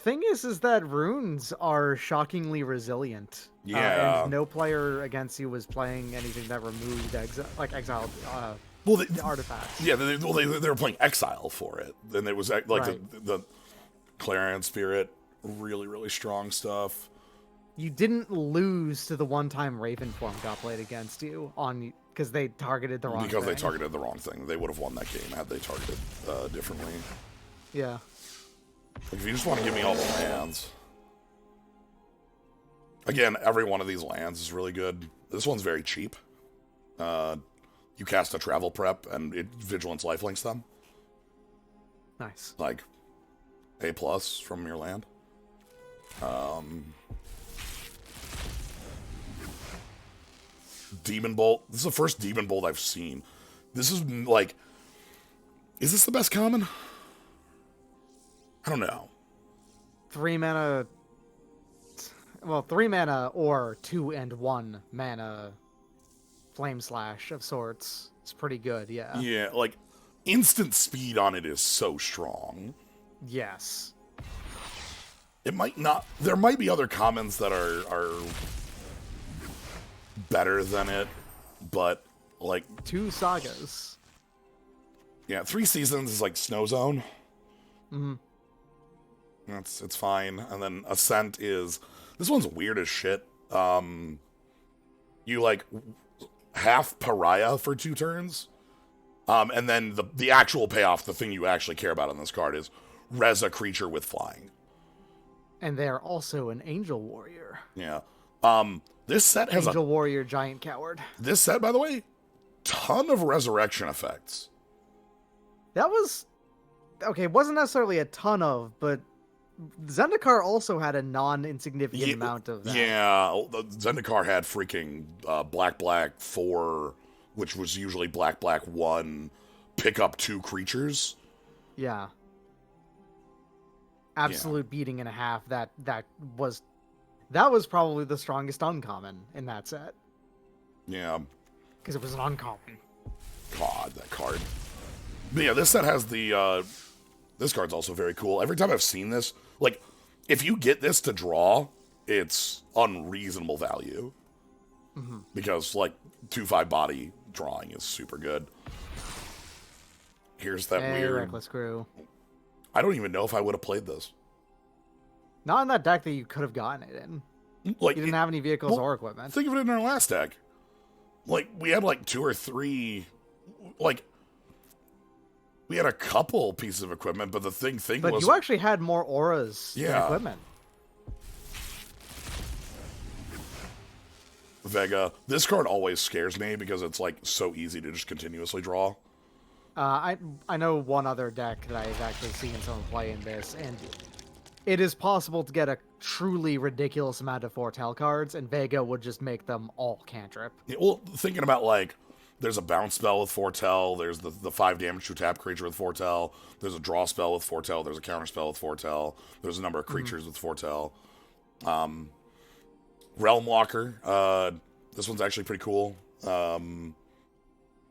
Thing is that runes are shockingly resilient. Yeah. And no player against you was playing anything that removed exiled artifacts. Yeah, they were playing Exile for it. And it was like Right. the Clarion Spirit, really, really strong stuff. You didn't lose to the one time Raven form got played against you because they targeted the wrong thing. Because they targeted the wrong thing. They would have won that game had they targeted differently. Yeah. Like, if you just want to give me all the lands. Again, every one of these lands is really good. This one's very cheap. You cast a travel prep and Vigilance lifelinks them. Nice. Like A+ from your land. Demon Bolt. This is the first Demon Bolt I've seen. This is like... Is this the best common? I don't know. 3 mana... Well, 3 mana or 2 and 1 mana Flame Slash of sorts. It's pretty good, yeah. Yeah, like, instant speed on it is so strong. Yes. It might not... There might be other commons that are better than it, but, like... 2 sagas. Yeah, 3 seasons is like Snow Zone. Mm-hmm. It's fine. And then Ascent is... This one's weird as shit. You, like, half Pariah for 2 turns. And then the actual payoff, the thing you actually care about on this card is res a creature with flying. And they're also an Angel Warrior. Yeah. This set has Angel Warrior Giant Coward. This set, by the way, ton of resurrection effects. That was... Okay, it wasn't necessarily a ton of, but Zendikar also had a non-insignificant amount of that. Yeah, Zendikar had freaking black 4, which was usually black 1, pick up 2 creatures. Yeah. Absolute beating and a half. That was probably the strongest uncommon in that set. Yeah. Because it was an uncommon. God, that card. But yeah, this set has the... this card's also very cool. Every time I've seen this, like, if you get this to draw, it's unreasonable value. Mm-hmm. Because, like, 2/5 body drawing is super good. Here's that weird... Reckless Crew. I don't even know if I would have played this. Not in that deck that you could have gotten it in. Like, you didn't have any vehicles or equipment. Think of it in our last deck. Like, we had, like, 2 or 3... Like... We had a couple pieces of equipment, but the thing was... But you actually had more auras than equipment. Vega. This card always scares me because it's, like, so easy to just continuously draw. I know one other deck that I've actually seen someone play in this, and it is possible to get a truly ridiculous amount of Foretell cards, and Vega would just make them all cantrip. Yeah, well, thinking about, like... There's a bounce spell with Foretell. There's the 5 damage to tap creature with Foretell. There's a draw spell with Foretell. There's a counter spell with Foretell. There's a number of creatures with Foretell. Realm Walker. This one's actually pretty cool.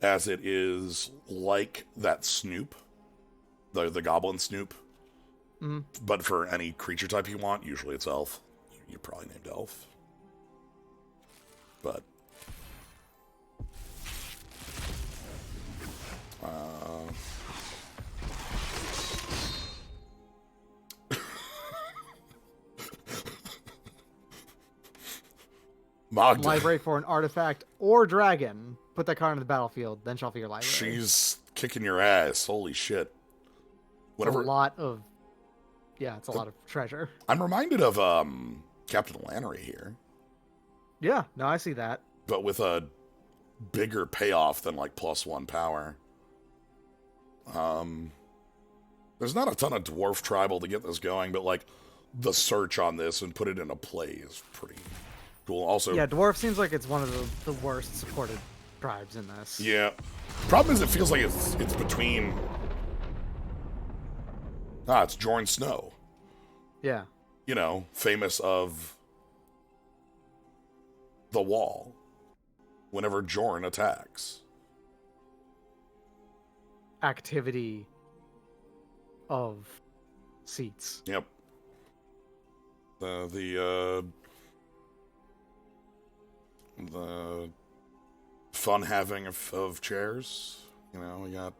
As it is like that Snoop. The Goblin Snoop. Mm-hmm. But for any creature type you want, usually it's Elf. You're probably named Elf. But... Library for an artifact or dragon. Put that card on the battlefield, then shuffle your library. She's kicking your ass. Holy shit. Whatever. It's a lot of... Yeah, it's a lot of treasure. I'm reminded of Captain Lannery here. Yeah, no, I see that. But with a bigger payoff than, like, +1 power. There's not a ton of Dwarf Tribal to get this going, but, like, the search on this and put it into play is pretty cool. Also, yeah, Dwarf seems like it's one of the worst supported tribes in this. Yeah. Problem is it feels like it's between... it's Jorn Snow. Yeah. You know, famous of the wall whenever Jorn attacks. Activity of seats. Yep. The fun having of chairs. You know, we got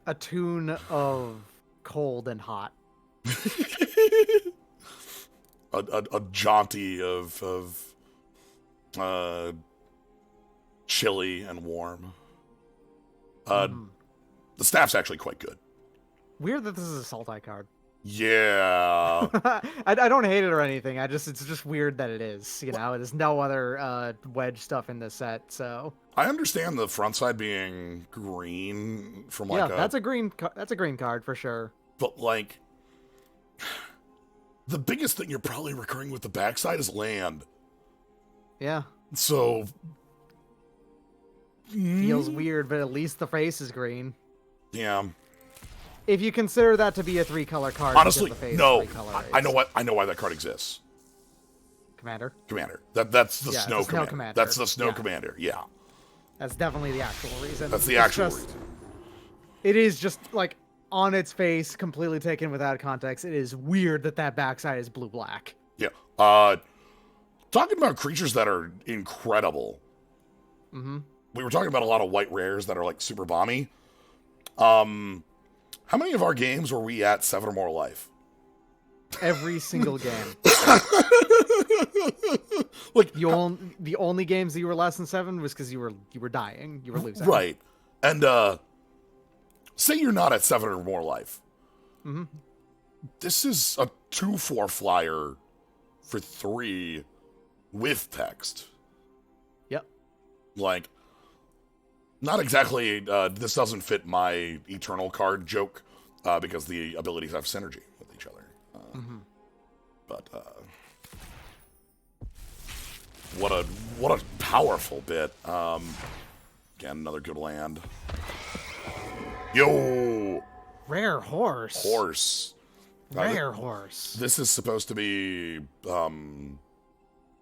a tune of cold and hot. a jaunty of chilly and warm. The staff's actually quite good. Weird that this is a Sultai card. Yeah. I don't hate it or anything. It's just weird that it is. You know, there's no other wedge stuff in this set, so. I understand the front side being green from like that's a green card for sure. But like, the biggest thing you're probably recurring with the backside is land. Yeah. So feels weird, but at least the face is green. Yeah. If you consider that to be a 3-color card, honestly, the face no. I know why that card exists. Commander. That's the snow commander. That's the snow yeah. commander. Yeah. That's definitely the actual reason. That's the actual reason. It is just like on its face, completely taken without context. It is weird that backside is blue-black. Yeah. Talking about creatures that are incredible. Mm-hmm. We were talking about a lot of white rares that are like super bomby. How many of our games were we at 7 or more life? Every single game. Like the only games that you were less than 7 was because you were dying, you were losing. Right. And say you're not at 7 or more life. Mm-hmm. This is a 2/4 flyer for 3 with text. Yep. Like, not exactly, this doesn't fit my Eternal card joke, because the abilities have synergy with each other. But, what a powerful bit. Again, another good land. Yo! Rare horse. Rare horse. This is supposed to be,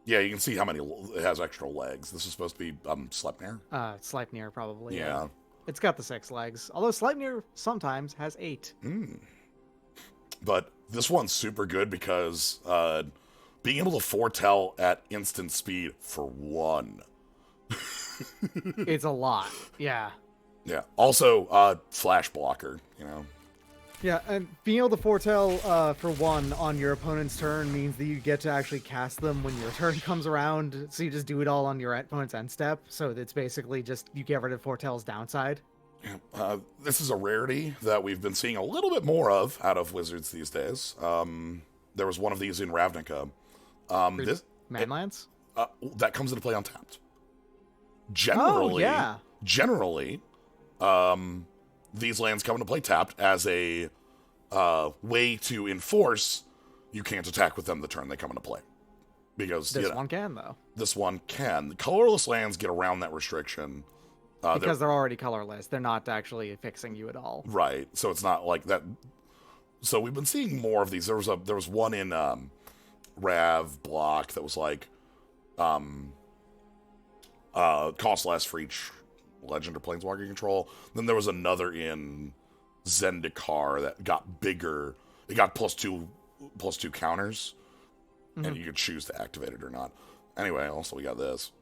yeah, you can see how many it has extra legs. This is supposed to be Sleipnir. Sleipnir probably. Yeah. It's got the 6 legs. Although Sleipnir sometimes has 8. But this one's super good because being able to foretell at instant speed for 1. It's a lot. Yeah. Yeah. Also, flash blocker, you know. Yeah, and being able to foretell for 1 on your opponent's turn means that you get to actually cast them when your turn comes around. So you just do it all on your opponent's end step. So it's basically just you get rid of foretell's downside. Yeah, this is a rarity that we've been seeing a little bit more of out of Wizards these days. There was one of these in Ravnica. Manlands? That comes into play untapped. Generally, these lands come into play tapped as a way to enforce you can't attack with them the turn they come into play. Because this one can, though. This one can. The colorless lands get around that restriction. Because they're already colorless. They're not actually fixing you at all. Right. So it's not like that. So we've been seeing more of these. There was one in Rav block that was like cost less for each legend or planeswalker control. Then there was another in Zendikar that got bigger. It got +2 counters, and you could choose to activate it or not. Anyway, also we got this.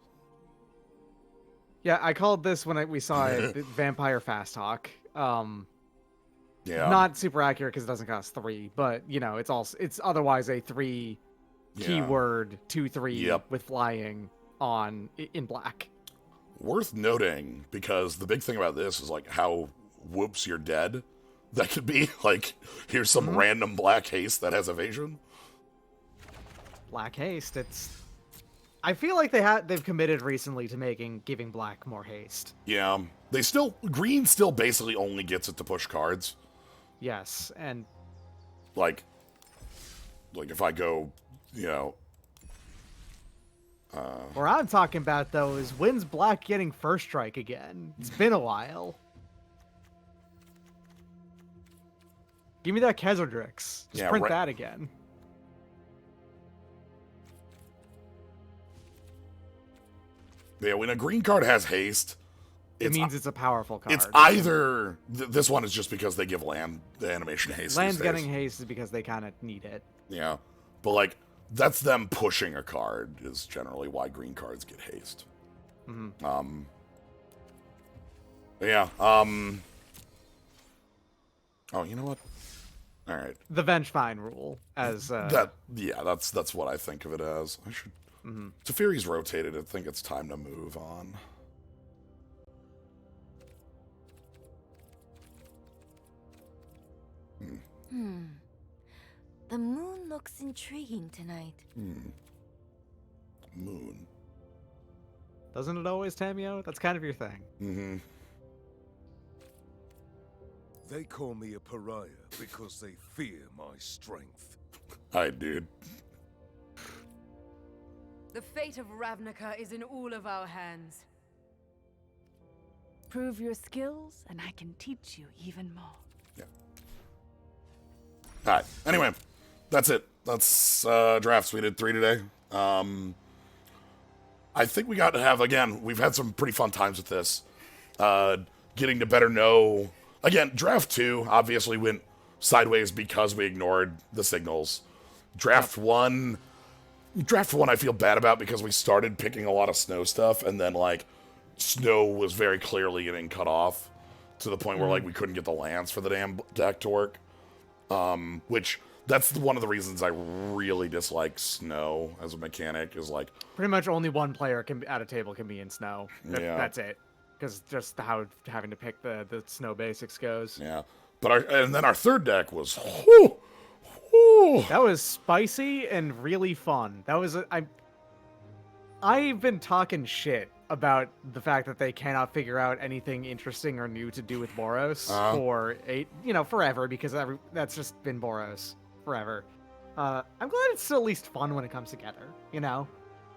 Yeah, I called this when we saw it Vampire Fast Talk. Yeah. Not super accurate because it doesn't cost 3, but you know, it's otherwise a 3 keyword 2/3 with flying in black. Worth noting, because the big thing about this is like how whoops you're dead. That could be like, here's some random black haste that has evasion. Black haste. I feel like they've committed recently to giving black more haste. Yeah, green still basically only gets it to push cards. Yes, and like if I go, you know. What I'm talking about though is when's black getting first strike again? It's been a while. Give me that Kezardrix. Just print that again. Yeah, when a green card has haste, it means it's a powerful card. It's either this one is just because they give land the animation haste. Land's getting haste is because they kind of need it. Yeah, but like that's them pushing a card is generally why green cards get haste. Mm-hmm. Yeah. Oh, you know what? All right. The Vengefine rule as that's what I think of it as. I should. Mm-hmm. Teferi's rotated. I think it's time to move on. The moon looks intriguing tonight. Moon. Doesn't it always, Tamio? That's kind of your thing. Mm-hmm. They call me a pariah because they fear my strength. Hi, dude. The fate of Ravnica is in all of our hands. Prove your skills, and I can teach you even more. Yeah. Alright, anyway, that's it. That's drafts. We did 3 today. I think we got to have, again, we've had some pretty fun times with this. Getting to better know... Again, draft 2 obviously went sideways because we ignored the signals. Draft 1 I feel bad about because we started picking a lot of snow stuff, and then, like, snow was very clearly getting cut off to the point where, like, we couldn't get the lands for the damn deck to work. Which, that's one of the reasons I really dislike snow as a mechanic, is, like... Pretty much only one player at a table can be in snow. Yeah. That's it. Because just how having to pick the snow basics goes. Yeah. And then our third deck was... Whew, whew. That was spicy and really fun. That was... I've been talking shit about the fact that they cannot figure out anything interesting or new to do with Boros for forever, because that's just been Boros forever. I'm glad it's still at least fun when it comes together, you know?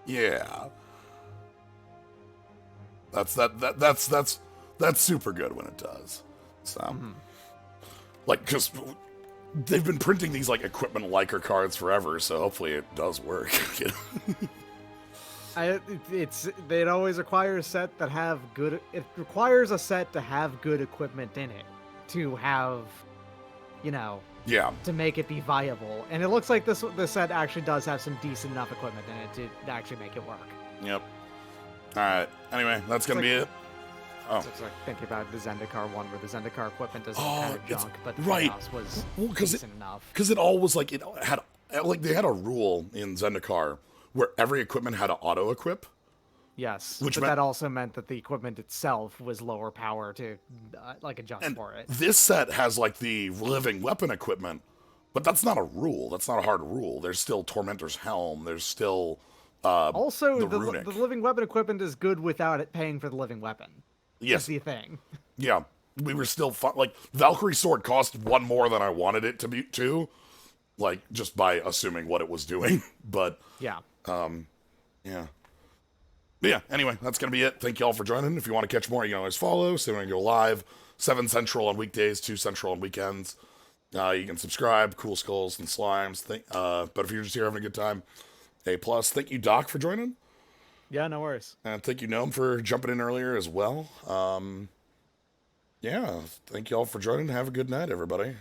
Yeah. That's super good when it does. So, like, because they've been printing these, like, equipment liker cards forever, so hopefully it does work. You know? It always requires a set that have good. It requires a set to have good equipment in it to have, Yeah. to make it be viable. And it looks like this set actually does have some decent enough equipment in it to actually make it work. Yep. All right. Anyway, that's gonna be it. Oh. It's like thinking about the Zendikar one, where the Zendikar equipment is kind of junk, but the chaos was decent enough. Because it all was like, it had, like, they had a rule in Zendikar where every equipment had to auto-equip. Yes, but that also meant that the equipment itself was lower power to, adjust for it. This set has, like, the living weapon equipment, but that's not a rule. That's not a hard rule. There's still Tormentor's Helm. There's still, also, the living weapon equipment is good without it paying for the living weapon. Yes. That's the thing. Yeah. We were still fun. Like, Valkyrie Sword cost 1 more than I wanted it to be, too. Like, just by assuming what it was doing. But... Yeah. Yeah. But yeah, anyway, that's going to be it. Thank you all for joining. If you want to catch more, you can always follow. So when we go live, 7 Central on weekdays, 2 Central on weekends. You can subscribe, Cool Skulls and Slimes. But if you're just here having a good time, A+. Thank you, Doc, for joining. Yeah, no worries. And thank you, Gnome, for jumping in earlier as well. Yeah, thank you all for joining. Have a good night, everybody.